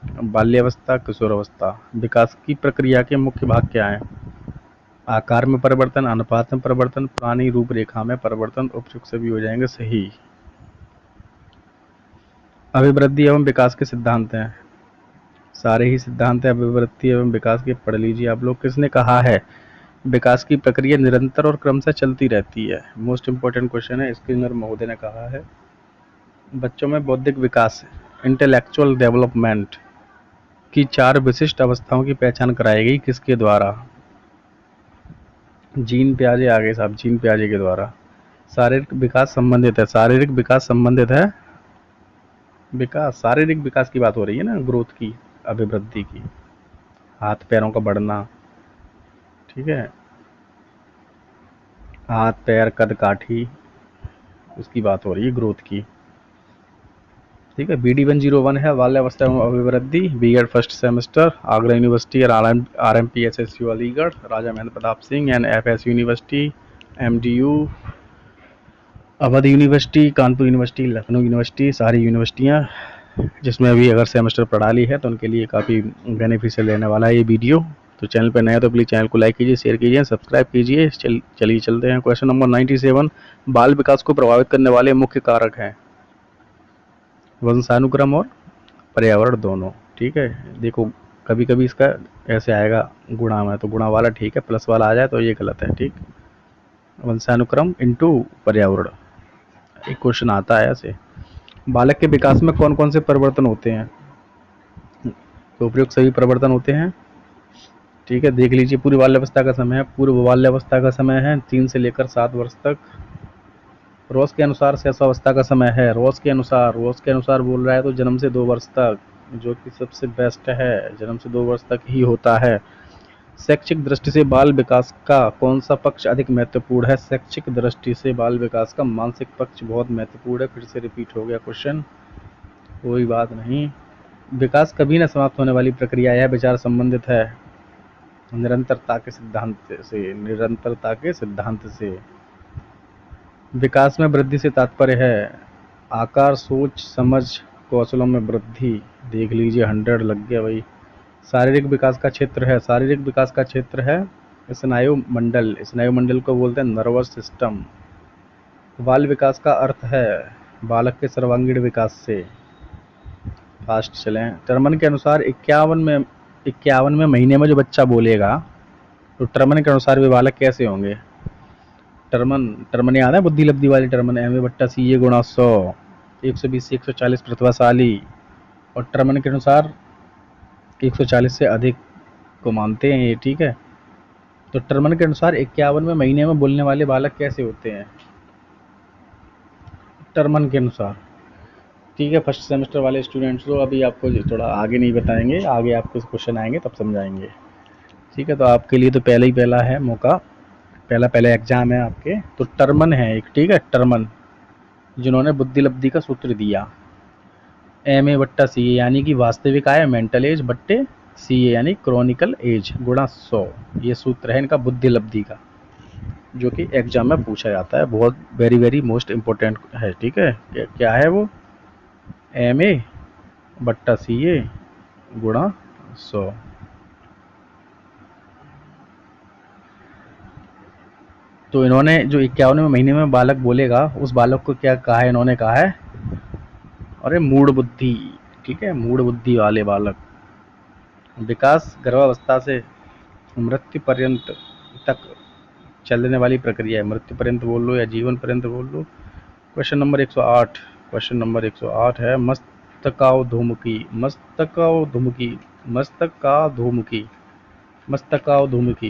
बाल्यावस्था, किशोरावस्था। विकास की प्रक्रिया के मुख्य भाग क्या हैं? आकार में परिवर्तन, अनुपात में परिवर्तन, पुरानी रूपरेखा में परिवर्तन। उपयुक्त सभी हो जाएंगे सही। अभिवृद्धि एवं विकास के सिद्धांत हैं, सारे ही सिद्धांत अभिवृद्धि एवं विकास के पढ़ लीजिए आप लोग। किसने कहा है? विकास की प्रक्रिया निरंतर और क्रमशः चलती रहती है। मोस्ट इंपोर्टेंट क्वेश्चन है, स्किनर महोदय ने कहा है। बच्चों में बौद्धिक विकास, इंटेलेक्चुअल डेवलपमेंट की 4 विशिष्ट अवस्थाओं की पहचान कराई गई, किसके द्वारा? जीन पियाजे आ गए साहब, जीन पियाजे के द्वारा। शारीरिक विकास संबंधित है, शारीरिक विकास संबंधित है, विकास, शारीरिक विकास की बात हो रही है ना, ग्रोथ की, अभिवृद्धि की, हाथ पैरों का बढ़ना, ठीक है, हाथ पैर कद काठी, उसकी बात हो रही है ग्रोथ की, ठीक है। BD 101 है, बाल्यावस्था एवं अभिवृद्धि, B.Ed first semester, Agra university और RMP SSU Aligarh, Raja Mahendra Pratap Singh and FS university, MDU, Awadh university, Kanpur university, Lucknow university, सारी यूनिवर्सिटियाँ जिसमें अभी अगर सेमेस्टर प्रणाली है तो उनके लिए काफ़ी बेनिफिशियल रहने वाला है ये वीडियो। तो चैनल पर नए हैं तो प्लीज़ चैनल को लाइक कीजिए, शेयर कीजिए, सब्सक्राइब कीजिए। चलिए चलते हैं क्वेश्चन नंबर 97। बाल विकास को प्रभावित करने वाले मुख्य कारक हैं वंशानुक्रम और पर्यावरण दोनों, ठीक है। देखो कभी कभी इसका ऐसे आएगा गुणा में, तो गुणा वाला ठीक है, प्लस वाला आ जाए तो ये गलत है, ठीक। वंशानुक्रम इंटू पर्यावरण, एक क्वेश्चन आता है ऐसे। बालक के विकास में कौन कौन से परिवर्तन होते हैं? तो उपयुक्त सभी परिवर्तन होते हैं, ठीक है। देख लीजिए, पूर्व बाल्यावस्था का समय है, पूर्व बाल्यावस्था का समय है 3 से लेकर 7 वर्ष तक। रोज के अनुसार शैशवावस्था का समय है, रोज के अनुसार बोल रहा है तो जन्म से 2 वर्ष तक, जो कि सबसे बेस्ट है, जन्म से 2 वर्ष तक ही होता है। शैक्षिक दृष्टि से बाल विकास का कौन सा पक्ष अधिक महत्वपूर्ण है? शैक्षिक दृष्टि से बाल विकास का मानसिक पक्ष बहुत महत्वपूर्ण है। फिर से रिपीट हो गया क्वेश्चन, कोई बात नहीं। विकास कभी न समाप्त होने वाली प्रक्रिया, यह विचार संबंधित है निरंतरता के सिद्धांत से, निरंतरता के सिद्धांत से। विकास में वृद्धि से तात्पर्य है आकार, सोच, समझ, कौशलों में वृद्धि। देख लीजिए 100 लग गया भाई। शारीरिक विकास का क्षेत्र है, शारीरिक विकास का क्षेत्र है स्नायु मंडल, स्नायु मंडल को बोलते हैं नर्वस सिस्टम। बाल विकास का अर्थ है बालक के सर्वांगीण विकास से। फास्ट चलें। टर्मन के अनुसार 51वें महीने में जो बच्चा बोलेगा तो टर्मन के अनुसार वे बालक कैसे होंगे? टर्मन याद है, बुद्धि लब्धि वाली टर्मन, MA बट्टा CA गुणा 100, 120 से 140 प्रतिभाशाली। और टर्मन के अनुसार 140 से अधिक को मानते हैं ये, ठीक है। तो टर्मन के अनुसार 51वें महीने में बोलने वाले बालक कैसे होते हैं टर्मन के अनुसार, ठीक है। फर्स्ट सेमेस्टर वाले स्टूडेंट्स को अभी आपको थोड़ा आगे नहीं बताएंगे, आगे आपको क्वेश्चन आएंगे तब समझाएंगे, ठीक है। तो आपके लिए तो पहला ही पहला है मौका, पहला एग्जाम है आपके। तो टर्मन है एक, ठीक है, टर्मन जिन्होंने बुद्धि लब्धि का सूत्र दिया, MA बट्टा CA यानी कि वास्तविक आय, मेंटल एज बट्टे CA यानी क्रॉनिकल एज गुणा 100, ये सूत्र है इनका बुद्धि लब्धि का, जो कि एग्जाम में पूछा जाता है, बहुत वेरी वेरी मोस्ट इम्पोर्टेंट है, ठीक है। क्या है वो? MA बट्टा CA गुणा 100। तो इन्होंने जो 51वें महीने में बालक बोलेगा उस बालक को क्या कहा है? इन्होंने कहा है अरे मूढ़ बुद्धि, ठीक है, मूढ़ बुद्धि वाले बालक। विकास गर्भावस्था से मृत्यु पर्यंत तक चलने वाली प्रक्रिया है, मृत्यु पर्यंत बोल लो या जीवन पर्यंत बोल लो। क्वेश्चन नंबर 108, क्वेश्चन नंबर 108 है मस्तकाधोमुखी, मस्तकाधोमुखी, मस्तकाधोमुखी, मस्तकाधोमुखी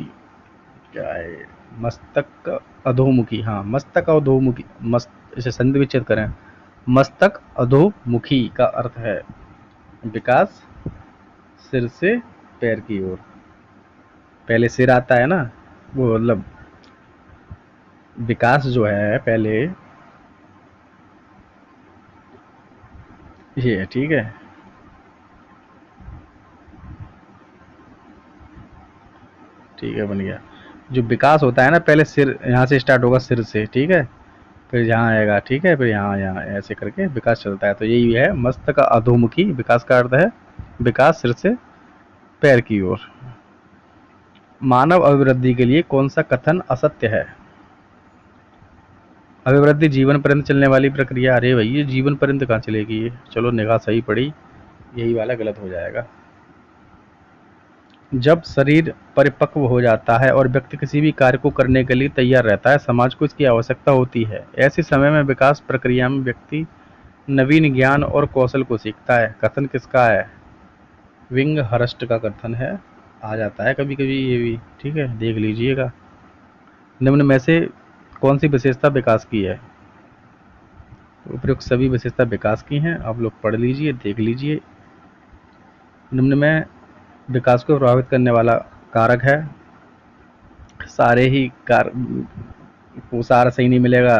क्या है? मस्तक अधोमुखी, हाँ मस्तक अधोमुखी, इसे संधि विच्छेद करें, मस्तक अधोमुखी का अर्थ है विकास सिर से पैर की ओर। पहले सिर आता है ना, वो मतलब विकास जो है पहले ये है, ठीक है। ठीक है, बन गया। जो विकास होता है ना, पहले सिर यहाँ से स्टार्ट होगा, सिर से, ठीक है, फिर यहाँ आएगा, ठीक है, फिर यहाँ यहाँ ऐसे करके विकास चलता है। तो यही है मस्तक अधोमुखी विकास का अर्थ है विकास सिर से पैर की ओर। मानव अभिवृद्धि के लिए कौन सा कथन असत्य है? अभिवृद्धि जीवन पर्यंत चलने वाली प्रक्रिया। अरे भाई, ये जीवन पर्यंत कहाँ चलेगी ये? चलो निगाह सही पड़ी, यही वाला गलत हो जाएगा। जब शरीर परिपक्व हो जाता है और व्यक्ति किसी भी कार्य को करने के लिए तैयार रहता है, समाज को इसकी आवश्यकता होती है। ऐसे समय में विकास प्रक्रिया में व्यक्ति नवीन ज्ञान और कौशल को सीखता है। कथन किसका है? विंग हर्स्ट का कथन है। आ जाता है कभी कभी ये भी, ठीक है, देख लीजिएगा। निम्न में से कौन सी विशेषता विकास की है? उपयुक्त सभी विशेषता विकास की हैं, आप लोग पढ़ लीजिए, देख लीजिए। निम्न में विकास को प्रभावित करने वाला कारक है, सारे ही सारा सही नहीं मिलेगा,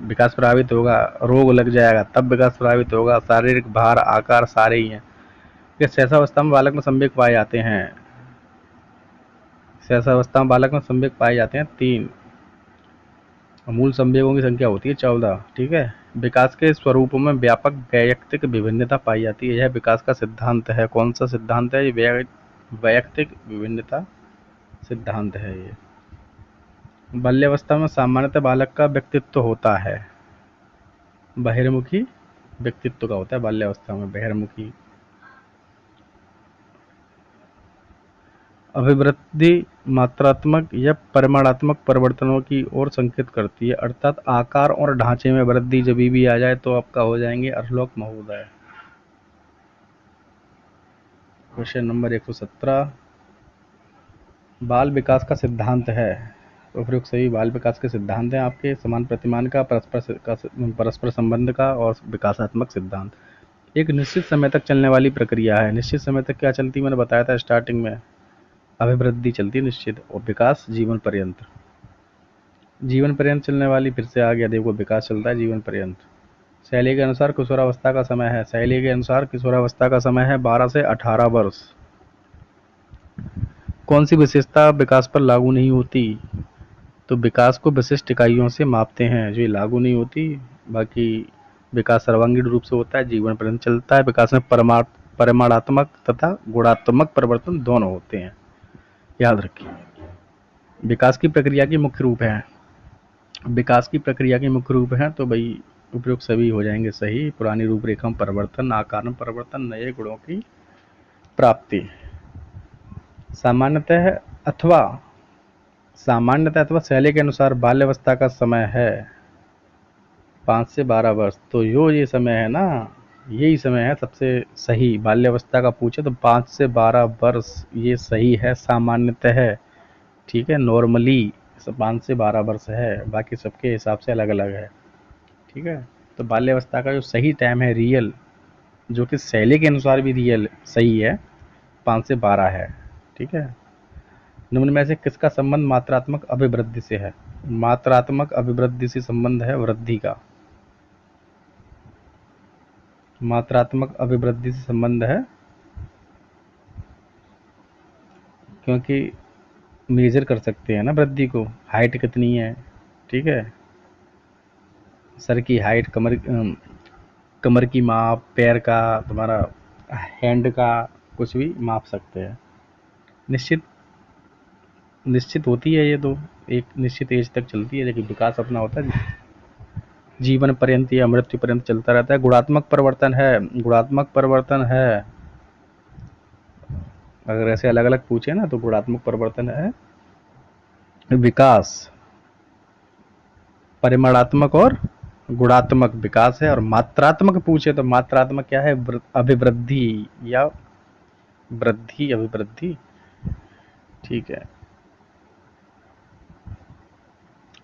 विकास प्रभावित होगा। रोग लग जाएगा तब विकास प्रभावित होगा। शारीरिक भार, आकार सारे ही हैं। ये शैशवावस्था में बालक में संवेग पाए जाते हैं। शैशवावस्था में बालक में संवेग पाए जाते हैं 3। मूल संवेगों की संख्या होती है 14, ठीक है। विकास के स्वरूपों में व्यापक वैयक्तिक विभिन्नता पाई जाती है। यह विकास का सिद्धांत है। कौन सा सिद्धांत है? ये वैयक्तिक विभिन्नता सिद्धांत है। ये बाल्यावस्था में सामान्यतः बालक का व्यक्तित्व होता है बहिर्मुखी व्यक्तित्व का होता है बाल्यावस्था में, बहिर्मुखी। अभिवृद्धि मात्रात्मक या परिमाणात्मक परिवर्तनों की ओर संकेत करती है, अर्थात आकार और ढांचे में वृद्धि जब भी आ जाए तो आपका हो जाएंगे अरलोक महोदय। क्वेश्चन नंबर 117, बाल विकास का सिद्धांत है। उपयुक्त सभी बाल विकास के सिद्धांत हैं आपके। समान प्रतिमान का, परस्पर संबंध का और विकासात्मक सिद्धांत। एक निश्चित समय तक चलने वाली प्रक्रिया है। निश्चित समय तक क्या चलती, मैंने बताया था स्टार्टिंग में, अभिवृद्धि चलती है निश्चित, और विकास जीवन पर्यंत। जीवन पर्यंत चलने वाली, फिर से आ गया देखो, विकास चलता है जीवन पर्यंत। शैली के अनुसार किशोरावस्था का समय है। शैली के अनुसार किशोरावस्था का समय है 12 से 18 वर्ष। कौन सी विशेषता विकास पर लागू नहीं होती? तो विकास को विशिष्ट इकाइयों से मापते हैं, जो ये लागू नहीं होती। बाकी विकास सर्वांगीण रूप से होता है, जीवन पर्यंत चलता है। विकास में परिमाणात्मक तथा गुणात्मक परिवर्तन दोनों होते हैं, याद रखिए। विकास की प्रक्रिया के मुख्य रूप हैं। विकास की प्रक्रिया के मुख्य रूप हैं तो भाई उपयुक्त सभी हो जाएंगे सही। पुरानी रूपरेखा में परिवर्तन, आकार में परिवर्तन, नए गुणों की प्राप्ति। सामान्यतः अथवा शैली के अनुसार बाल्यावस्था का समय है 5 से 12 वर्ष। तो ये समय है ना, यही समय है सबसे सही। बाल्यावस्था का पूछे तो 5 से 12 वर्ष ये सही है सामान्यतः, ठीक है। नॉर्मली 5 से 12 वर्ष है, बाकी सबके हिसाब से अलग अलग है, ठीक है। तो बाल्यावस्था का जो सही टाइम है रियल, जो कि शैली के अनुसार भी रियल सही है, 5 से 12 है, ठीक है। निम्न में से किसका संबंध मात्रात्मक अभिवृद्धि से है? मात्रात्मक अभिवृद्धि से संबंध है वृद्धि का। मात्रात्मक अभिवृद्धि से संबंध है, क्योंकि मेजर कर सकते हैं ना वृद्धि को, हाइट कितनी है, ठीक है। सर की हाइट, कमर की माप, पैर का, तुम्हारा हैंड का, कुछ भी माप सकते हैं। निश्चित होती है ये तो, एक निश्चित एज तक चलती है, लेकिन विकास अपना होता है जीवन पर्यंत या मृत्यु पर्यंत चलता रहता है। गुणात्मक परिवर्तन है, गुणात्मक परिवर्तन है। अगर ऐसे अलग अलग पूछे ना तो गुणात्मक परिवर्तन है विकास। परिमाणात्मक और गुणात्मक विकास है। और मात्रात्मक पूछे तो मात्रात्मक क्या है? अभिवृद्धि या वृद्धि, अभिवृद्धि, ठीक है।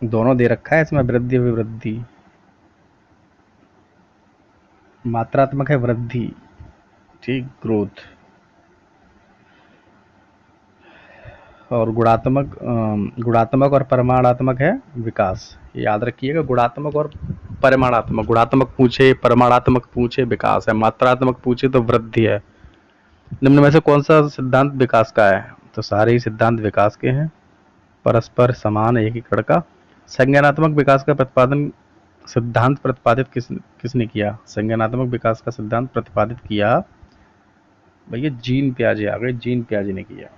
दोनों दे रखा है इसमें, वृद्धि अभिवृद्धि। मात्रात्मक है वृद्धि, ठीक, ग्रोथ। और गुणात्मक और परिमाणात्मक है विकास। याद रखिएगा, गुणात्मक और परिमाणात्मक। गुणात्मक पूछे, परिमाणात्मक पूछे, विकास है। मात्रात्मक पूछे तो वृद्धि है। निम्न में से कौन सा सिद्धांत विकास का है? तो सारे ही सिद्धांत विकास के हैं। परस्पर समान है एक ही कण का। संज्ञानात्मक विकास का प्रतिपादन सिद्धांत प्रतिपादित किसने किया? संज्ञानात्मक विकास का सिद्धांत प्रतिपादित किया भैया जीन पियाजे आ गए, जीन पियाजे ने किया।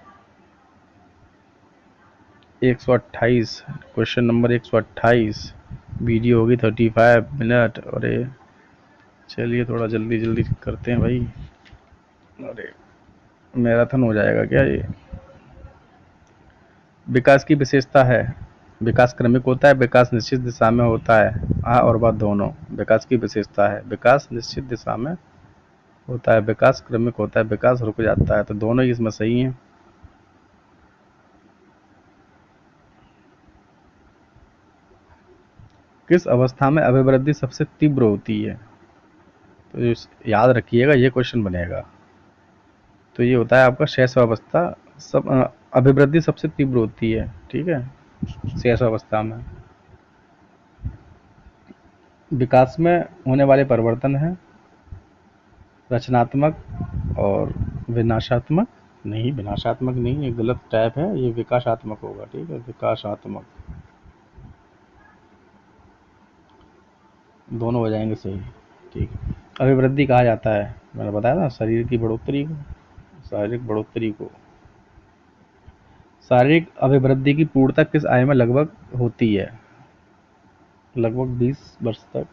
128 क्वेश्चन नंबर 128, वीडियो होगी 35 मिनट। अरे चलिए थोड़ा जल्दी जल्दी करते हैं भाई, अरे मैराथन हो जाएगा क्या ये। विकास की विशेषता है, विकास क्रमिक होता है, विकास निश्चित दिशा में होता है। आ और बात दोनों विकास की विशेषता है। विकास निश्चित दिशा में होता है, विकास क्रमिक होता है, विकास रुक जाता है, तो दोनों ही इसमें सही हैं। किस अवस्था में अभिवृद्धि सबसे तीव्र होती है? तो याद रखिएगा ये क्वेश्चन बनेगा। तो ये होता है आपका शैशवावस्था। सब अभिवृद्धि सबसे तीव्र होती है, ठीक है, शैशवावस्था में। विकास में होने वाले परिवर्तन हैं रचनात्मक और विनाशात्मक। नहीं, विनाशात्मक नहीं, ये गलत टाइप है, ये विकासात्मक होगा, ठीक है, विकासात्मक। दोनों हो जाएंगे सही, ठीक है। अभिवृद्धि कहा जाता है, मैंने बताया ना, शरीर की बढ़ोतरी को, शारीरिक बढ़ोतरी को। शारीरिक अभिवृद्धि की पूर्णता किस आयु में लगभग होती है? लगभग 20 वर्ष तक,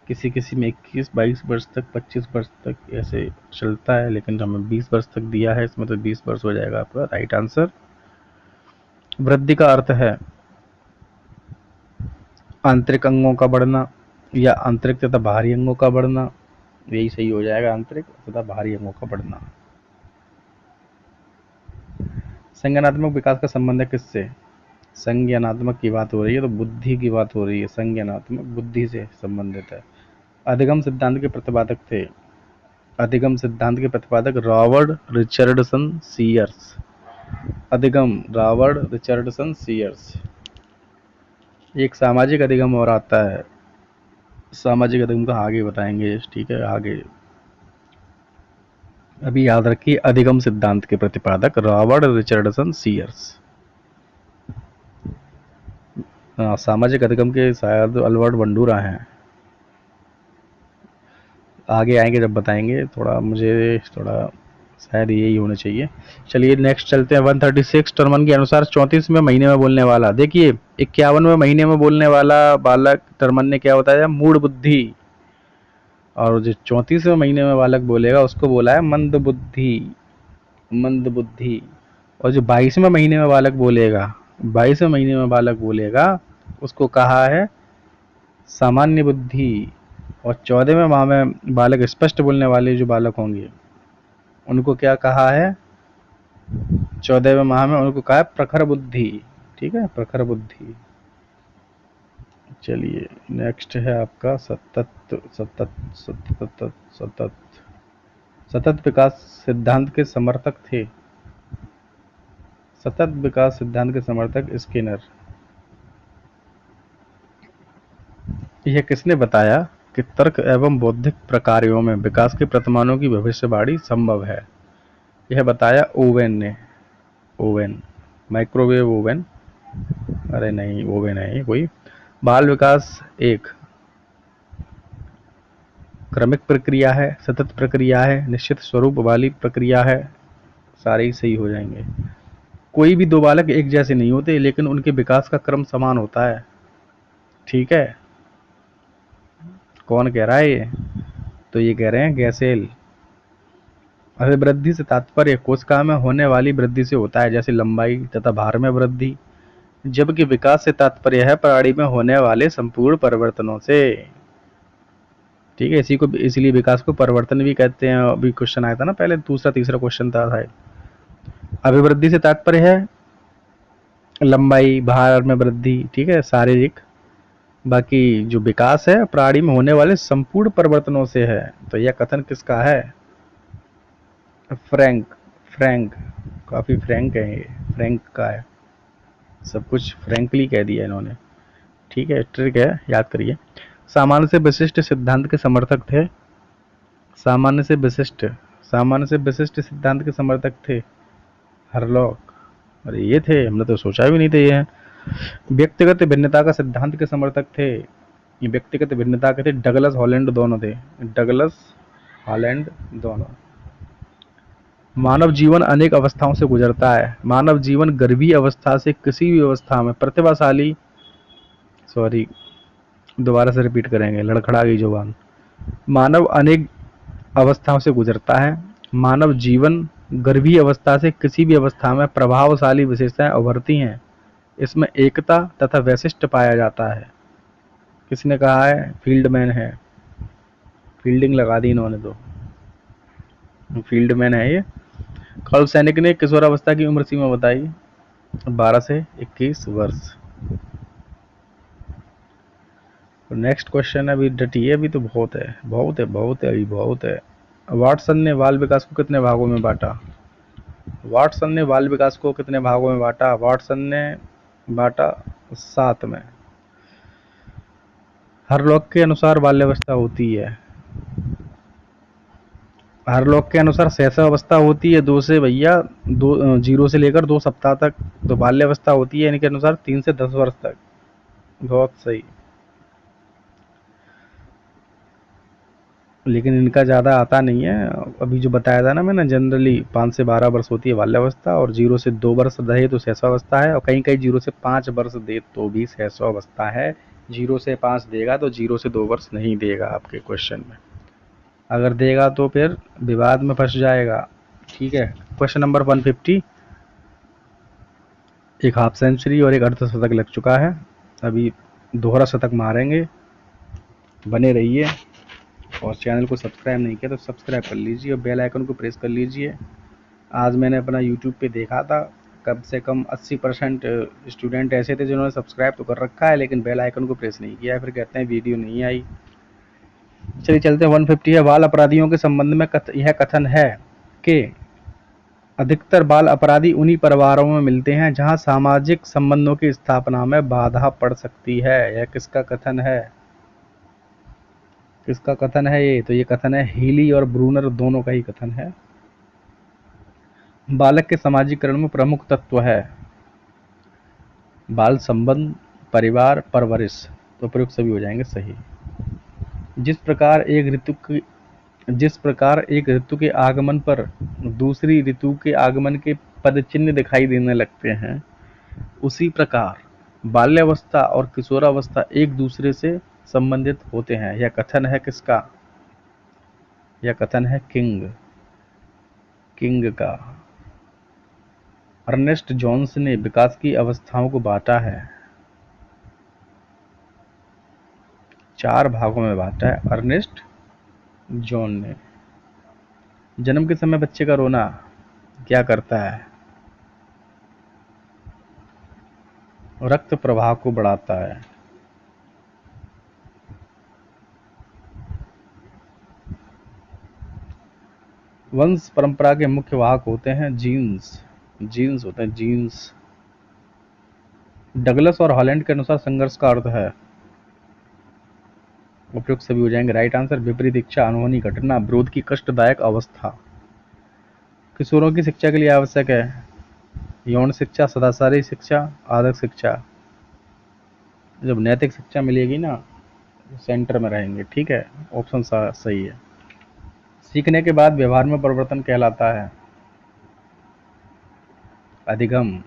किसी किसी में 21-22 वर्ष तक, 25 वर्ष तक ऐसे चलता है, लेकिन हमें 20 वर्ष तक दिया है, इसमें तो 20 वर्ष हो जाएगा आपका राइट आंसर। वृद्धि का अर्थ है आंतरिक अंगों का बढ़ना या आंतरिक तथा बाहरी अंगों का बढ़ना, यही सही हो जाएगा, आंतरिक तथा बाहरी अंगों का बढ़ना। संज्ञानात्मक विकास का संबंध है किससे? संज्ञानात्मक की बात हो रही है तो बुद्धि की बात हो रही है, संज्ञानात्मक बुद्धि से संबंधित है। अधिगम सिद्धांत के प्रतिपादक थे, अधिगम सिद्धांत के प्रतिपादक रॉबर्ट रिचर्डसन सीयर्स। अधिगम रॉबर्ट रिचर्डसन सीयर्स। एक सामाजिक अधिगम और आता है, सामाजिक अधिगम का आगे बताएंगे, ठीक है, आगे। अभी याद रखिए अधिगम सिद्धांत के प्रतिपादक रॉबर्ट रिचर्डसन सीयर्स। सामाजिक अधिगम के शायद अल्बर्ट बंडूरा हैं, आगे आएंगे जब बताएंगे, थोड़ा मुझे थोड़ा शायद यही होना चाहिए। चलिए नेक्स्ट चलते हैं। 136 टर्मन के अनुसार 34वें महीने में बोलने वाला, देखिए 51वें महीने में बोलने वाला बालक टर्मन ने क्या बताया? मूढ़ बुद्धि। और जो 34वें महीने में बालक बोलेगा उसको बोला है मंद बुद्धि, मंद बुद्धि। और जो 22वें महीने में बालक बोलेगा, 22वें महीने में बालक बोलेगा उसको कहा है सामान्य बुद्धि। और 14वें माह में बालक स्पष्ट बोलने वाले जो बालक होंगे उनको क्या कहा है? 14वें माह में उनको कहा है प्रखर बुद्धि, ठीक है, प्रखर बुद्धि। चलिए नेक्स्ट है आपका सतत सतत सतत सतत सतत विकास सिद्धांत के समर्थक थे, सतत विकास सिद्धांत के समर्थक स्किनर। यह किसने बताया कि तर्क एवं बौद्धिक प्रकारों में विकास के प्रतिमानों की भविष्यवाणी संभव है? यह बताया ओवेन ने, ओवेन, माइक्रोवेव ओवेन, अरे नहीं ओवेन है कोई। बाल विकास एक क्रमिक प्रक्रिया है, सतत प्रक्रिया है, निश्चित स्वरूप वाली प्रक्रिया है, सारे ही सही हो जाएंगे। कोई भी दो बालक एक जैसे नहीं होते, लेकिन उनके विकास का क्रम समान होता है, ठीक है। कौन कह रहा है ये? तो ये कह रहे हैं गैसेल। अभिवृद्धि से तात्पर्य कोशिका में होने वाली वृद्धि से होता है, जैसे लंबाई तथा भार में वृद्धि, जबकि विकास से तात्पर्य है प्राणी में होने वाले संपूर्ण परिवर्तनों से, ठीक है। इसी को इसलिए विकास को परिवर्तन भी कहते हैं। अभी क्वेश्चन आया था ना पहले, दूसरा तीसरा क्वेश्चन था शायद। अभिवृद्धि से तात्पर्य है लंबाई भार में वृद्धि, ठीक है, शारीरिक। बाकी जो विकास है प्राणी में होने वाले संपूर्ण परिवर्तनों से है। तो यह कथन किसका है? फ्रैंक, फ्रैंक, काफी फ्रैंक है ये, फ्रैंक का है, सब कुछ फ्रैंकली कह दिया इन्होंने, ठीक है। ट्रिक है, याद करिए। सामान्य से विशिष्ट सिद्धांत के समर्थक थे, सामान्य से विशिष्ट, सामान्य से विशिष्ट सिद्धांत के समर्थक थे हरलॉक, अरे ये थे, हमने तो सोचा भी नहीं थे ये हैं। व्यक्तिगत भिन्नता का सिद्धांत के समर्थक थे, ये व्यक्तिगत भिन्नता के थे डगलस हॉलैंड दोनों थे, डगलस हॉलैंड दोनों। मानव जीवन अनेक अवस्थाओं से गुजरता है, मानव जीवन गर्भीय अवस्था से किसी भी अवस्था में प्रतिभाशाली, सॉरी दोबारा से रिपीट करेंगे, लड़खड़ा गई जुबान। मानव अनेक अवस्थाओं से गुजरता है, मानव जीवन गर्भीय अवस्था से किसी भी अवस्था में प्रभावशाली विशेषताएं उभरती हैं, इसमें एकता तथा वैशिष्ट पाया जाता है। किसने कहा है? फील्डमैन है, फील्डिंग लगा दी इन्होंने तो, फील्डमैन है ये। खल सैनिक ने किशोरावस्था की उम्र सीमा बताई, 12 से 21 वर्ष। नेक्स्ट क्वेश्चन है, अभी डटिए, अभी तो बहुत है, बहुत है, बहुत है, अभी बहुत है। वाटसन ने बाल विकास को कितने भागों में बांटा? वाटसन ने बाल विकास को कितने भागों में बांटा? वाटसन ने बांटा 7 में। हर लोग के अनुसार बाल्यावस्था होती है, हर लोग के अनुसार शैशवावस्था होती है 2 से भैया 0 से लेकर 2 सप्ताह तक, तो बाल्यावस्था होती है इनके अनुसार 3 से 10 वर्ष तक। बहुत सही, लेकिन इनका ज़्यादा आता नहीं है। अभी जो बताया था ना मैंने, जनरली 5 से 12 वर्ष होती है बाल्यावस्था, और 0 से 2 वर्ष रहे तो शैशवावस्था है, और कहीं कहीं 0 से 5 वर्ष दे तो भी शैशवावस्था है। 0 से 5 देगा तो 0 से 2 वर्ष नहीं देगा आपके क्वेश्चन में, अगर देगा तो फिर विवाद में फंस जाएगा। ठीक है, क्वेश्चन नंबर 150। एक हाफ सेंचुरी और एक अर्धशतक लग चुका है, अभी दोहरा शतक मारेंगे। बने रहिए, और चैनल को सब्सक्राइब नहीं किया तो सब्सक्राइब कर लीजिए और बेल आइकन को प्रेस कर लीजिए। आज मैंने अपना यूट्यूब पे देखा था, कम से कम 80% स्टूडेंट ऐसे थे जिन्होंने सब्सक्राइब तो कर रखा है लेकिन बेल आइकन को प्रेस नहीं किया है, फिर कहते हैं वीडियो नहीं आई। चलिए चलते हैं 150 है। बाल अपराधियों के संबंध में यह कथन है कि अधिकतर बाल अपराधी उन्हीं परिवारों में मिलते हैं जहां सामाजिक संबंधों की स्थापना में बाधा पड़ सकती है। यह किसका कथन है? किसका कथन है ये? तो ये कथन है हीली और ब्रूनर दोनों का ही कथन है। बालक के समाजीकरण में प्रमुख तत्व है बाल संबंध, परिवार, परवरिश, तो प्रयुक्त सभी हो जाएंगे सही। जिस प्रकार एक ऋतु के आगमन पर दूसरी ऋतु के आगमन के पदचिन्ह दिखाई देने लगते हैं, उसी प्रकार बाल्यावस्था और किशोरावस्था एक दूसरे से संबंधित होते हैं। यह कथन है किसका? यह कथन है किंग का। अर्नेस्ट जॉन्स ने विकास की अवस्थाओं को बांटा है, 4 भागों में बांटा है अर्नेस्ट जॉन ने। जन्म के समय बच्चे का रोना क्या करता है? रक्त प्रवाह को बढ़ाता है। वंश परंपरा के मुख्य वाहक होते हैं जीन्स होते हैं, जीन्स। डगलस और हॉलैंड के अनुसार संघर्ष का अर्थ है, उपयुक्त सभी हो जाएंगे राइट आंसर। विपरीत इच्छा, अनहोनी घटना, विरोध की कष्टदायक अवस्था। किशोरों की शिक्षा के लिए आवश्यक है यौन शिक्षा, सदाचारी शिक्षा, आदर्श शिक्षा। जब नैतिक शिक्षा मिलेगी ना, सेंटर में रहेंगे। ठीक है, ऑप्शन सही है। सीखने के बाद व्यवहार में परिवर्तन कहलाता है अधिगम।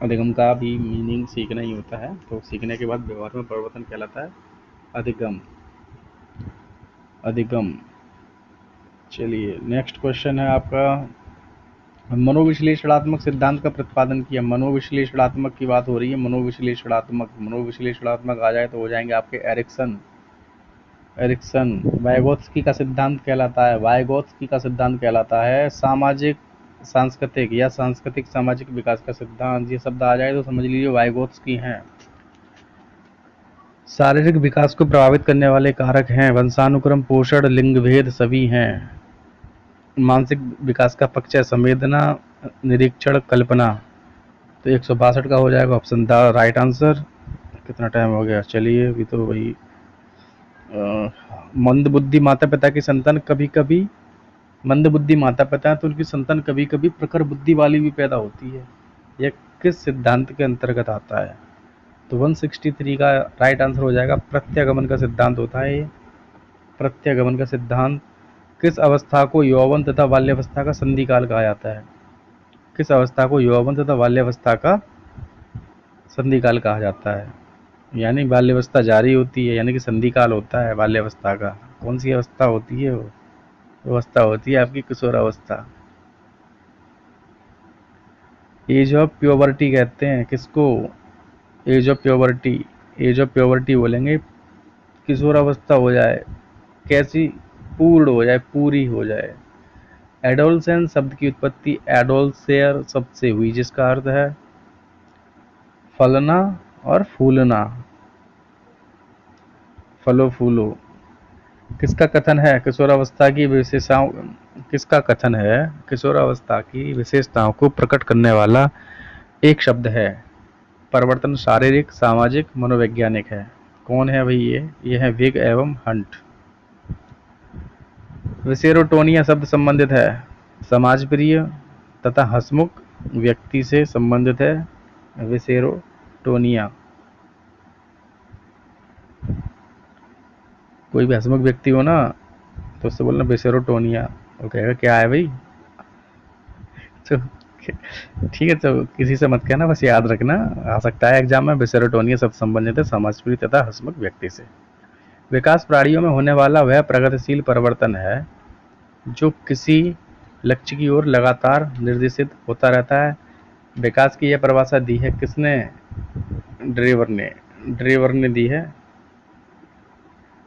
अधिगम का भी मीनिंग सीखना ही होता है, तो सीखने के बाद व्यवहार में परिवर्तन कहलाता है अधिगम। चलिए नेक्स्ट क्वेश्चन है आपका, मनोविश्लेषणात्मक सिद्धांत का प्रतिपादन किया। मनोविश्लेषणात्मक की बात हो रही है, मनोविश्लेषणात्मक आ जाए तो हो जाएंगे आपके एरिक्सन। वाइगोत्स्की का सिद्धांत कहलाता है सामाजिक सांस्कृतिक या सांस्कृतिक सामाजिक विकास का सिद्धांत। ये शब्द आ जाए तो समझ लीजिए वाइगोत्स्की हैं। शारीरिक विकास को प्रभावित करने वाले कारक हैं वंशानुक्रम, पोषण, लिंग भेद सभी हैं। मानसिक विकास का पक्ष है संवेदना, निरीक्षण, कल्पना, तो 162 का हो जाएगा ऑप्शन द राइट आंसर। कितना टाइम हो गया? चलिए अभी तो वही मंद बुद्धि माता पिता की संतान कभी कभी मंदबुद्धि माता पिता हैं तो उनकी संतान कभी कभी प्रखर बुद्धि वाली भी पैदा होती है। यह किस सिद्धांत के अंतर्गत आता है? तो 163 का राइट आंसर हो जाएगा प्रत्यागमन का सिद्धांत होता है ये। प्रत्यागमन का सिद्धांत। किस अवस्था को यौवन तथा बाल्यावस्था का संधि काल कहा जाता है? किस अवस्था को यौवन तथा बाल्यावस्था का संधि काल कहा जाता है? यानी बाल्यावस्था जारी होती है, यानी कि संधि काल होता है बाल्यावस्था का। कौन सी अवस्था होती है? वो अवस्था होती है आपकी किशोरावस्था। एज ऑफ प्योबर्टी कहते हैं किसको? Age of puberty. Age of puberty बोलेंगे किशोरावस्था हो जाए, कैसी? पूर्ण हो जाए, पूरी हो जाए। एडोलसेंस शब्द की उत्पत्ति एडोलसेयर शब्द से हुई, जिसका अर्थ है फलना और फूलना, फलो फूलो। किसका कथन है किशोरावस्था की विशेषताओं? किसका कथन है किशोरावस्था की विशेषताओं को प्रकट करने वाला एक शब्द है? परिवर्तन शारीरिक, सामाजिक, मनोवैज्ञानिक है। कौन है भाई ये है विग एवं हंट। विसेरोटोनिया शब्द संबंधित है समाज प्रिय तथा हंसमुख व्यक्ति से संबंधित है। विसेरोटोनिया। कोई भी हंसमुख व्यक्ति हो ना तो उससे बोलना विसेरोटोनिया। वो कहेगा क्या है भाई? तो ठीक है, तो किसी से मत कहना, बस याद रखना, आ सकता है एग्जाम में। विसेरोटोनिया शब्द संबंधित है समाज प्रिय तथा हंसमुख व्यक्ति से। विकास प्राणियों में होने वाला वह प्रगतिशील परिवर्तन है जो किसी लक्ष्य की ओर लगातार निर्देशित होता रहता है। विकास की यह परिभाषा दी है किसने? ड्रेवर ने दी है।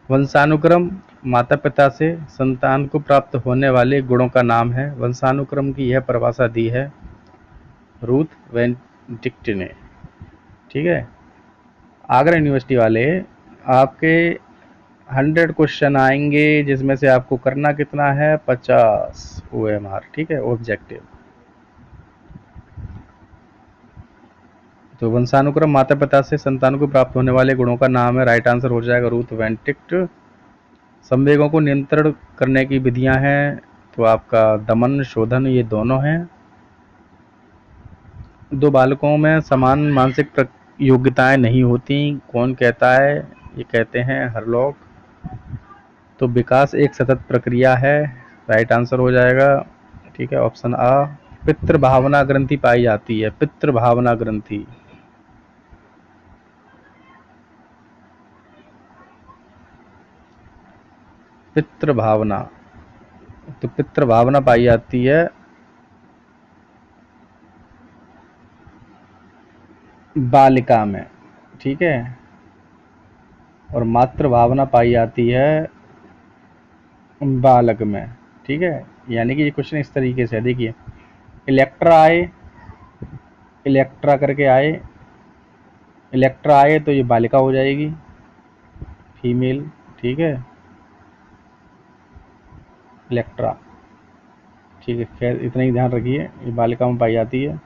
वंशानुक्रम माता पिता से संतान को प्राप्त होने वाले गुणों का नाम है। वंशानुक्रम की यह परिभाषा दी है रूथ वेंटिक्ट ने। ठीक है। आगरा यूनिवर्सिटी वाले आपके 100 क्वेश्चन आएंगे, जिसमें से आपको करना कितना है? 50 OMR। ठीक है, ऑब्जेक्टिव। तो वंशानुक्रम माता पिता से संतान को प्राप्त होने वाले गुणों का नाम है, राइट आंसर हो जाएगा रूथ वेंटिक्ट। संवेगों को नियंत्रण करने की विधियां हैं, तो आपका दमन शोधन ये दोनों हैं। दो बालकों में समान मानसिक योग्यताएं नहीं होती, कौन कहता है? ये कहते हैं हरलॉक। तो विकास एक सतत प्रक्रिया है, राइट आंसर हो जाएगा। ठीक है, ऑप्शन आ। पितृ भावना ग्रंथि पाई जाती है, पितृ भावना ग्रंथि। पितृ भावना, तो पितृ भावना पाई जाती है बालिका में। ठीक है, और मातृ भावना पाई जाती है बालक में। ठीक है, यानी कि ये क्वेश्चन इस तरीके से है, देखिए इलेक्ट्रा आए, इलेक्ट्रा करके आए, इलेक्ट्रा आए तो ये बालिका हो जाएगी, फीमेल। ठीक है, इलेक्ट्रा। ठीक है, खैर इतना ही ध्यान रखिए, ये बालिका में पाई जाती है।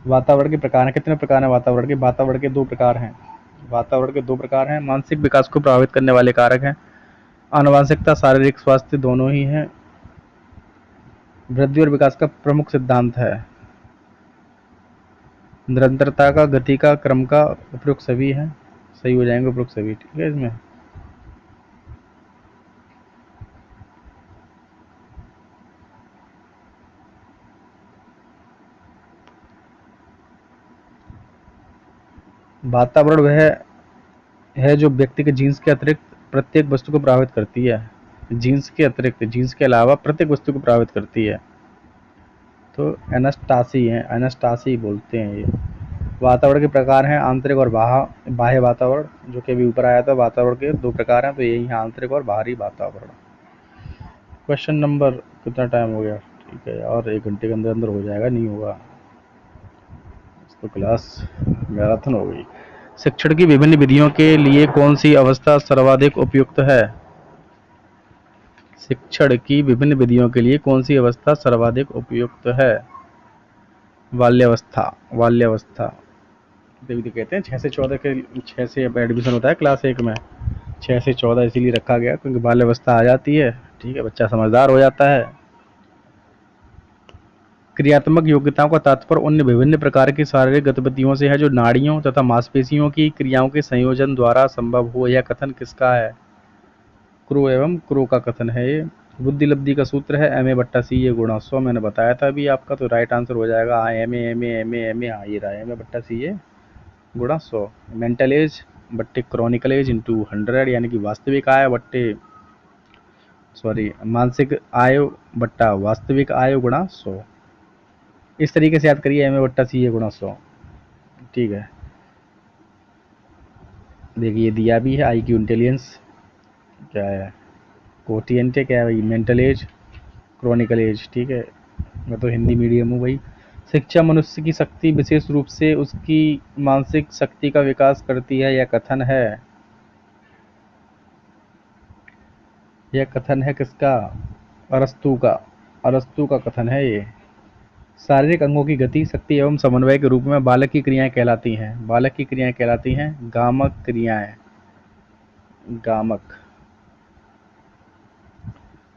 वातावरण के प्रकार हैं, कितने प्रकार हैं वातावरण के? वातावरण के 2 प्रकार हैं। वातावरण के 2 प्रकार हैं। मानसिक विकास को प्रभावित करने वाले कारक हैं, आनुवंशिकता, शारीरिक स्वास्थ्य दोनों ही हैं। वृद्धि और विकास का प्रमुख सिद्धांत है निरंतरता का, गति का, क्रम का। उपयुक्त सभी हैं, सही हो जाएंगे उपयुक्त सभी। ठीक है, इसमें वातावरण वह है जो व्यक्ति के जीन्स के अतिरिक्त प्रत्येक वस्तु को प्रभावित करती है। जीन्स के अतिरिक्त, जीन्स के अलावा प्रत्येक वस्तु को प्रभावित करती है। तो एनास्टासी है, एनास्टासी बोलते हैं ये। वातावरण के प्रकार हैं आंतरिक और बाह्य वातावरण, जो कि अभी ऊपर आया था। वातावरण के 2 प्रकार हैं, तो यही है आंतरिक और बाहरी वातावरण। क्वेश्चन नंबर, कितना टाइम हो गया? ठीक है, और 1 घंटे के अंदर अंदर हो जाएगा, नहीं होगा तो क्लास मैराथन हो गई। शिक्षण की विभिन्न विधियों के लिए कौन सी अवस्था सर्वाधिक उपयुक्त है? शिक्षण की विभिन्न विधियों के लिए कौन सी अवस्था सर्वाधिक उपयुक्त है? बाल्यावस्था। बाल्यावस्था देवी कहते हैं 6 से 14 के 6 से एडमिशन होता है क्लास 1 में, 6 से 14 इसीलिए रखा गया क्योंकि बाल्यावस्था आ जाती है ठीक है, बच्चा समझदार हो जाता है। क्रियात्मक योग्यताओं का तात्पर्य उन विभिन्न प्रकार की शारीरिक गतिविधियों से है जो नाड़ियों तथा मांसपेशियों की क्रियाओं के संयोजन द्वारा संभव हो। यह कथन किसका है? क्रो एवं क्रो का कथन है ये। बुद्धि लब्धि का सूत्र है एम ए बट्टा सी ए गुणा 100। मैंने बताया था अभी आपका, तो राइट आंसर हो जाएगा हाँ M A M A M A M A, हाँ ये रहा एम ए बट्टा सी ए गुणा 100। मेंटल एज बट्टे क्रॉनिकल एज इंटू 100, यानी कि वास्तविक आय बट्टे मानसिक आयु बट्टा वास्तविक आयु गुणा 100। इस तरीके से याद करिए एम ए बट्टा सी ए गुणा 100। ठीक है, देखिए दिया भी है आई क्यू इंटेलिजेंस क्या है, कोटियंट क्या है भाई, मेंटल एज, क्रॉनिकल एज। ठीक है, मैं तो हिंदी मीडियम हूँ भाई। शिक्षा मनुष्य की शक्ति विशेष रूप से उसकी मानसिक शक्ति का विकास करती है। यह कथन है, यह कथन है किसका? अरस्तू का। अरस्तू का कथन है ये। शारीरिक अंगों की गति, शक्ति एवं समन्वय के रूप में बालक की क्रियाएं कहलाती हैं। बालक की क्रियाएं कहलाती हैं गामक क्रियाएं। गामक।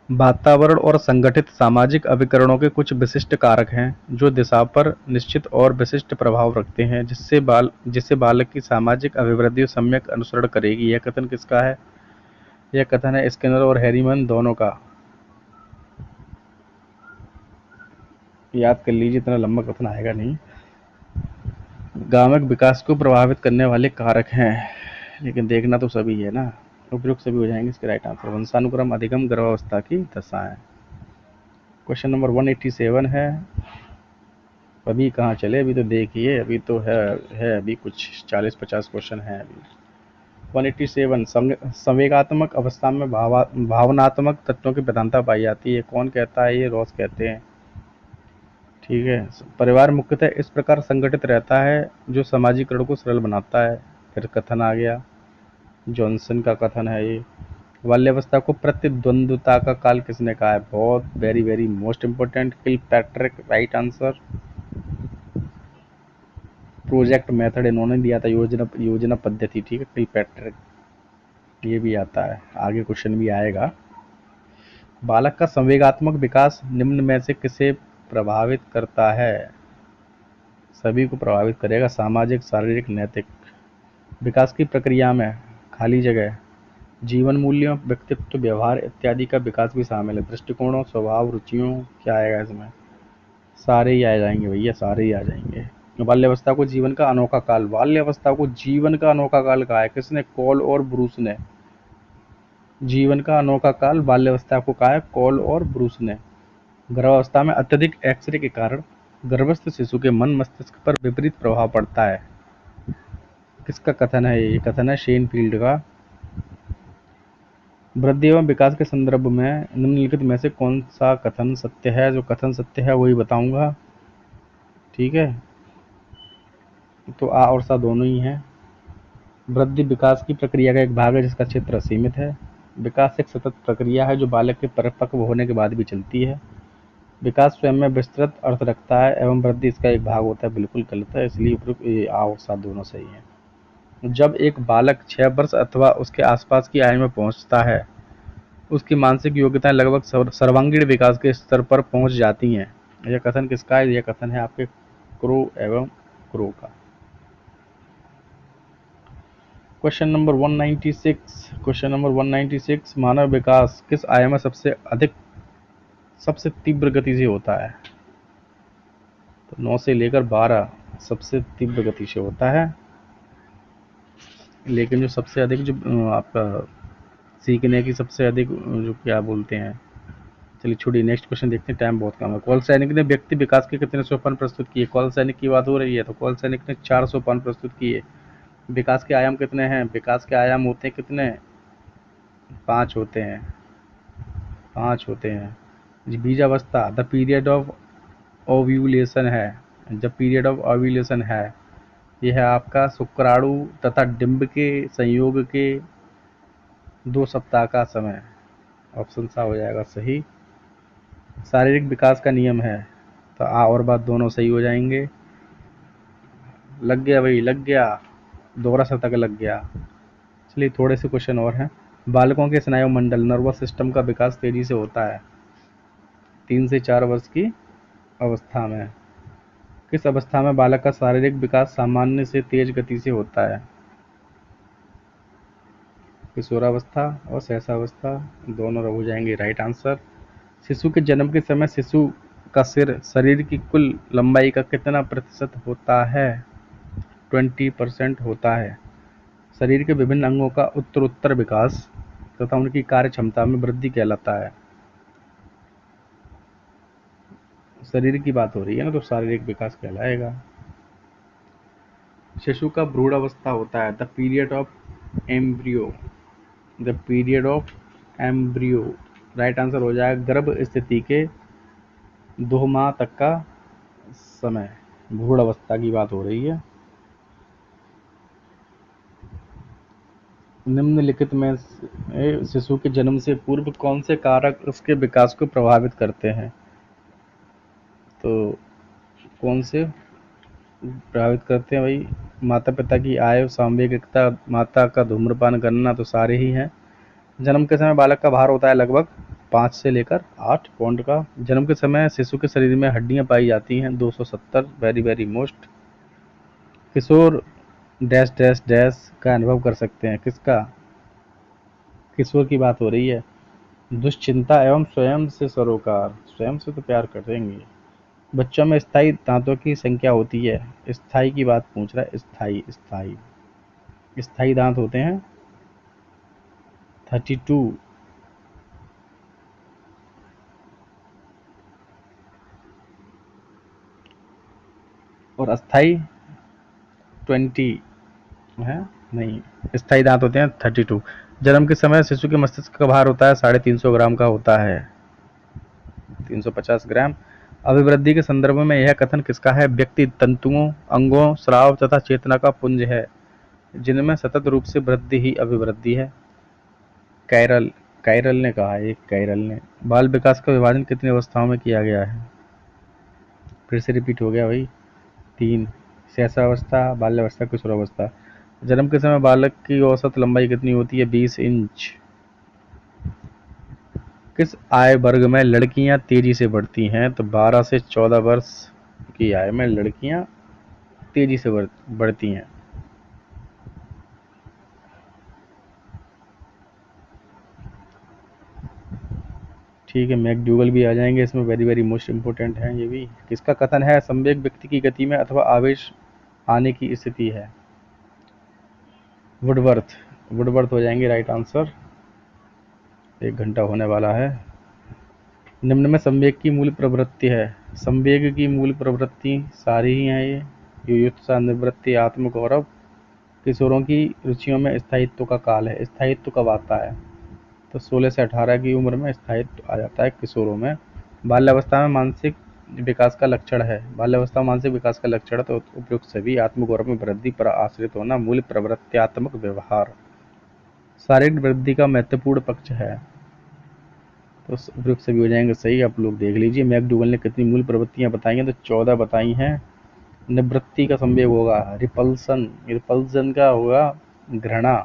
वातावरण और संगठित सामाजिक अभिकरणों के कुछ विशिष्ट कारक हैं जो दिशा पर निश्चित और विशिष्ट प्रभाव रखते हैं, जिससे बालक की सामाजिक अभिवृद्धि सम्यक अनुसरण करेगी। यह कथन किसका है? यह कथन है स्किनर और हैरीमन दोनों का। याद कर लीजिए, इतना लंबा कथन आएगा नहीं। गामक विकास को प्रभावित करने वाले कारक हैं, लेकिन देखना तो सभी है ना, उपयुक्त सभी हो जाएंगे इसके राइट आंसर। वंशानुक्रम, अधिगम, गर्भावस्था की दशाएं। क्वेश्चन नंबर 187 है। अभी कहाँ चले, अभी तो देखिए, अभी तो है अभी कुछ 40-50 क्वेश्चन है अभी। 187 संवेगात्मक अवस्था में भावनात्मक तत्वों की प्रधानता पाई जाती है। कौन कहता है? ये रॉस कहते हैं। ठीक है, परिवार मुख्यतः इस प्रकार संगठित रहता है जो सामाजिकरण को सरल बनाता है। फिर कथन आ गया, जॉनसन का कथन है ये। बाल्यावस्था को प्रतिद्वंद्विता का काल किसने कहा है? बहुत very very most important, Kilpatrick right answer. Project method इन्होंने दिया था, योजना पद्धति। ठीक है, किलपैट्रिक, ये भी आता है, आगे क्वेश्चन भी आएगा। बालक का संवेगात्मक विकास निम्न में से किसे प्रभावित करता है? सभी को प्रभावित करेगा, सामाजिक, शारीरिक, नैतिक। विकास की प्रक्रिया में खाली जगह, जीवन मूल्यों, व्यक्तित्व, व्यवहार इत्यादि का विकास भी शामिल है। दृष्टिकोणों, स्वभाव, रुचियों, क्या आएगा इसमें? सारे ही आ जाएंगे भैया, सारे ही आ जाएंगे। बाल्यावस्था को जीवन का अनोखा काल, बाल्यावस्था को जीवन का अनोखा काल कहा है किसने? कॉल और ब्रूस ने। जीवन का अनोखा काल बाल्यावस्था को कहा है कॉल और ब्रूस ने। गर्भावस्था में अत्यधिक एक्सरे के कारण गर्भस्थ शिशु के मन मस्तिष्क पर विपरीत प्रभाव पड़ता है। किसका कथन है ये? कथन है शेनफील्ड का। वृद्धि एवं विकास के संदर्भ में निम्नलिखित में से कौन सा कथन सत्य है? जो कथन सत्य है वही बताऊंगा। ठीक है, तो आ और सा दोनों ही हैं। वृद्धि विकास की प्रक्रिया का एक भाग है जिसका क्षेत्र सीमित है। विकास एक सतत प्रक्रिया है जो बालक के परिपक्व होने के बाद भी चलती है। विकास स्वयं में विस्तृत अर्थ रखता है एवं वृद्धि इसका एक भाग होता है। बिल्कुल गलत है, इसलिए उपयुक्त ये आ और सा दोनों सही है। जब एक बालक 6 वर्ष अथवा उसके आसपास की आयु में पहुंचता है, उसकी मानसिक योग्यताएं लगभग सर्वांगीण विकास के स्तर पर पहुंच जाती हैं। यह कथन किसका है? यह कथन है आपके क्रो एवं क्रो का। Question number 196। क्वेश्चन नंबर 196, मानव विकास किस आयु में सबसे तीव्र गति से होता है? तो 9 से लेकर 12 सबसे तीव्र गति से होता है, लेकिन जो सबसे अधिक जो आपका सीखने की सबसे अधिक जो क्या बोलते हैं, चलिए छोड़िए, नेक्स्ट क्वेश्चन देखते हैं, टाइम बहुत कम है। कौल सैनिक ने व्यक्ति विकास के कितने सोपान प्रस्तुत किए? कौल सैनिक की बात हो रही है, तो कौल सैनिक ने 4 सोपान प्रस्तुत किए। विकास के आयाम कितने हैं? विकास के आयाम होते हैं कितने? 5 होते हैं, 5 होते हैं। बीजावस्था, द पीरियड ऑफ ओव्यूलेशन है। जब पीरियड ऑफ ओव्यूलेशन है, यह है आपका शुक्राणु तथा डिंब के संयोग के 2 सप्ताह का समय। ऑप्शन सा हो जाएगा सही। शारीरिक विकास का नियम है, तो आ और बात दोनों सही हो जाएंगे। लग गया भाई, लग गया, दोहरा शतक लग गया। चलिए थोड़े से क्वेश्चन और हैं। बालकों के स्नायु मंडल नर्वस सिस्टम का विकास तेजी से होता है 3 से 4 वर्ष की अवस्था में। किस अवस्था में बालक का शारीरिक विकास सामान्य से तेज गति से होता है? किशोरावस्था और शैशवावस्था, दोनों हो जाएंगे राइट आंसर। शिशु के जन्म के समय शिशु का सिर शरीर की कुल लंबाई का कितना प्रतिशत होता है? 20% होता है। शरीर के विभिन्न अंगों का उत्तरोत्तर विकास तथा उनकी कार्य क्षमता में वृद्धि कहलाता है। शरीर की बात हो रही है ना, तो शारीरिक विकास कहलाएगा। शिशु का भ्रूण अवस्था होता है the period of embryo. The period of embryo right answer हो जाएगा गर्भ स्थिति के 2 माह तक का समय। भ्रूण अवस्था की बात हो रही है। निम्नलिखित में शिशु के जन्म से पूर्व कौन से कारक उसके विकास को प्रभावित करते हैं? तो कौन से प्रभावित करते हैं भाई? माता पिता की आय, सांवेगिकता, माता का धूम्रपान करना, तो सारे ही हैं। जन्म के समय बालक का भार होता है लगभग 5 से लेकर 8 पौंड का। जन्म के समय शिशु के शरीर में हड्डियां पाई जाती हैं 270, वेरी वेरी मोस्ट। किशोर डैश डैश डैश का अनुभव कर सकते हैं, किसका? किशोर की बात हो रही है। दुश्चिंता एवं स्वयं से सरोकार, स्वयं से तो प्यार करेंगे। बच्चों में स्थायी दांतों की संख्या होती है, स्थायी की बात पूछ रहा है। स्थायी स्थायी स्थायी दांत होते हैं 32 और अस्थाई 20 है। नहीं, स्थायी दांत होते हैं 32। जन्म के समय शिशु के मस्तिष्क का भार होता है 350 ग्राम का होता है, 350 ग्राम। अभिवृद्धि के संदर्भ में यह कथन किसका है? व्यक्ति तंतुओं, अंगों, स्राव तथा चेतना का पुंज है जिनमें सतत रूप से वृद्धि ही अभिवृद्धि है। कैरल ने कहा है, कैरल ने। बाल विकास का विभाजन कितनी अवस्थाओं में किया गया है? फिर से रिपीट हो गया भाई, 3। शैशवावस्था, बाल्यावस्था, किशोरावस्था। जन्म के समय बालक की औसत लंबाई कितनी होती है? 20 इंच। किस आय वर्ग में लड़कियां तेजी से बढ़ती हैं? तो 12 से 14 वर्ष की आयु में लड़कियां तेजी से बढ़ती हैं। ठीक है, मैकडूगल भी आ जाएंगे इसमें, वेरी वेरी मोस्ट इंपोर्टेंट है ये भी। किसका कथन है? संवेग व्यक्ति की गति में अथवा आवेश आने की स्थिति है। वुडवर्थ, वुडवर्थ हो जाएंगे राइट आंसर। 1 घंटा होने वाला है। निम्न में संवेग की मूल प्रवृत्ति है। संवेग की मूल प्रवृत्ति सारी ही हैं ये, युयुत्सा, निवृत्ति, आत्मगौरव। किशोरों की रुचियों में स्थायित्व का काल है। स्थायित्व कब आता है? तो 16 से 18 की उम्र में स्थायित्व आ जाता है किशोरों में। बाल्यावस्था में मानसिक विकास का लक्षण है। बाल्यावस्था मानसिक विकास का लक्षण है तो उपयुक्त सभी। आत्मगौरव में वृद्धि पर आश्रित होना, मूल प्रवृत्त्यात्मक व्यवहार। शारीरिक वृद्धि का महत्वपूर्ण पक्ष है, तो उपयुक्त सभी हो जाएंगे सही। आप लोग देख लीजिए मैकडूगल ने कितनी मूल प्रवृत्तियां बताई हैं, तो 14 बताई हैं। निवृत्ति का संवेग होगा रिपल्सन, रिपल्सन का होगा घृणा,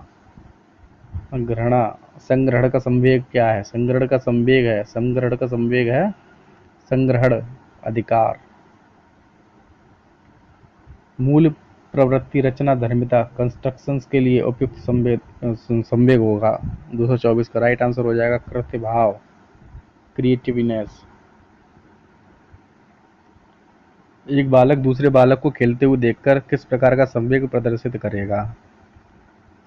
घृणा। संग्रहण का संवेग क्या है? संग्रहण का संवेग है, संग्रहण का संवेग है संग्रहण अधिकार। मूल प्रवृत्ति रचना धर्मिता कंस्ट्रक्शंस के लिए उपयुक्त संवेग होगा 224 का राइट आंसर हो जाएगा कृत्य भाव, क्रिएटिवनेस। एक बालक दूसरे बालक को खेलते हुए देखकर किस प्रकार का संवेग प्रदर्शित करेगा?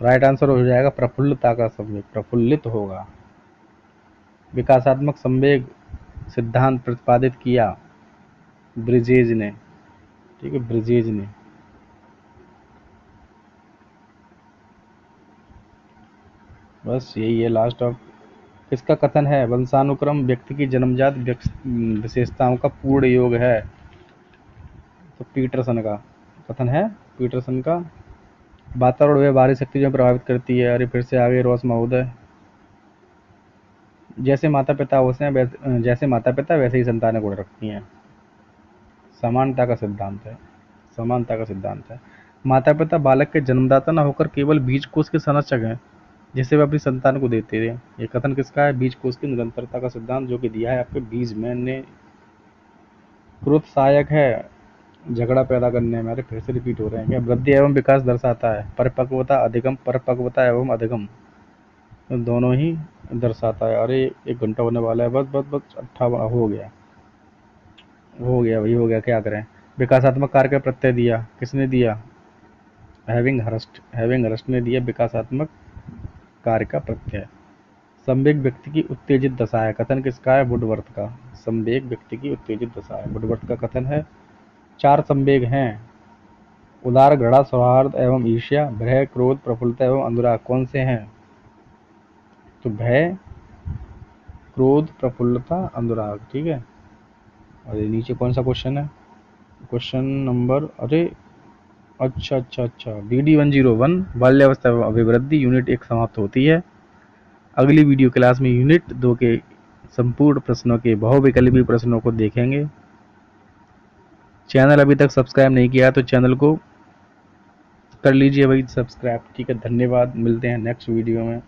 राइट आंसर हो जाएगा प्रफुल्लता का संवेग, प्रफुल्लित होगा। विकासात्मक संवेग सिद्धांत प्रतिपादित किया ब्रिजेज ने, ठीक है, ब्रिजेज ने। बस यही है लास्ट ऑफ। किसका कथन है? वंशानुक्रम व्यक्ति की जन्मजात विशेषताओं का पूर्ण योग है। तो पीटरसन का कथन है, पीटरसन का। वातावरण व बाहरी शक्ति जो प्रभावित करती है। अरे फिर से आगे रोस महोदय। जैसे माता पिता होते हैं जैसे माता पिता वैसे ही संतानें गुण रखती हैं। समानता का सिद्धांत है, समानता का सिद्धांत है। माता पिता बालक के जन्मदाता न होकर केवल बीज कोष के संरक्षक हैं। जिसे वे अपनी संतान को देते थे। ये कथन किसका है? बीज कोष की निरंतरता का सिद्धांत, जो कि दिया है आपके बीजमैन ने। प्रोत्साहक है झगड़ा पैदा करने में। अरे फिर से रिपीट हो रहे हैं क्या? वृद्धि एवं विकास दर्शाता है। परिपक्वता अधिगम, परिपक्वता एवं अधिगम दोनों ही दर्शाता है। अरे 1 घंटा होने वाला है, बस बस बस 58 हो गया भाई, हो गया, क्या करें। विकासात्मक कार्य का प्रत्यय दिया, किसने दिया? हैविंग हर्स्ट ने दिया विकासात्मक कार्य का प्रत्यय। संवेग व्यक्ति की उत्तेजित दशा है। कथन किसका है? वुडवर्थ का। संवेग व्यक्ति की उत्तेजित दशा है, वुडवर्थ का कथन है। 4 संवेग हैं, उदार, घृणा, सौहार्द एवं ईर्ष्या, भय, क्रोध, प्रफुल्लता एवं अनुराग। कौन से हैं? तो भय, क्रोध, प्रफुल्लता, अनुराग। ठीक है। और ये नीचे कौन सा क्वेश्चन है? क्वेश्चन नंबर, अरे अच्छा, BD 101 बाल्यावस्था एवं अभिवृद्धि यूनिट 1 समाप्त होती है। अगली वीडियो क्लास में यूनिट 2 के संपूर्ण प्रश्नों के बहुविकल्पी प्रश्नों को देखेंगे। चैनल अभी तक सब्सक्राइब नहीं किया तो चैनल को कर लीजिए भाई सब्सक्राइब। ठीक है, धन्यवाद, मिलते हैं नेक्स्ट वीडियो में।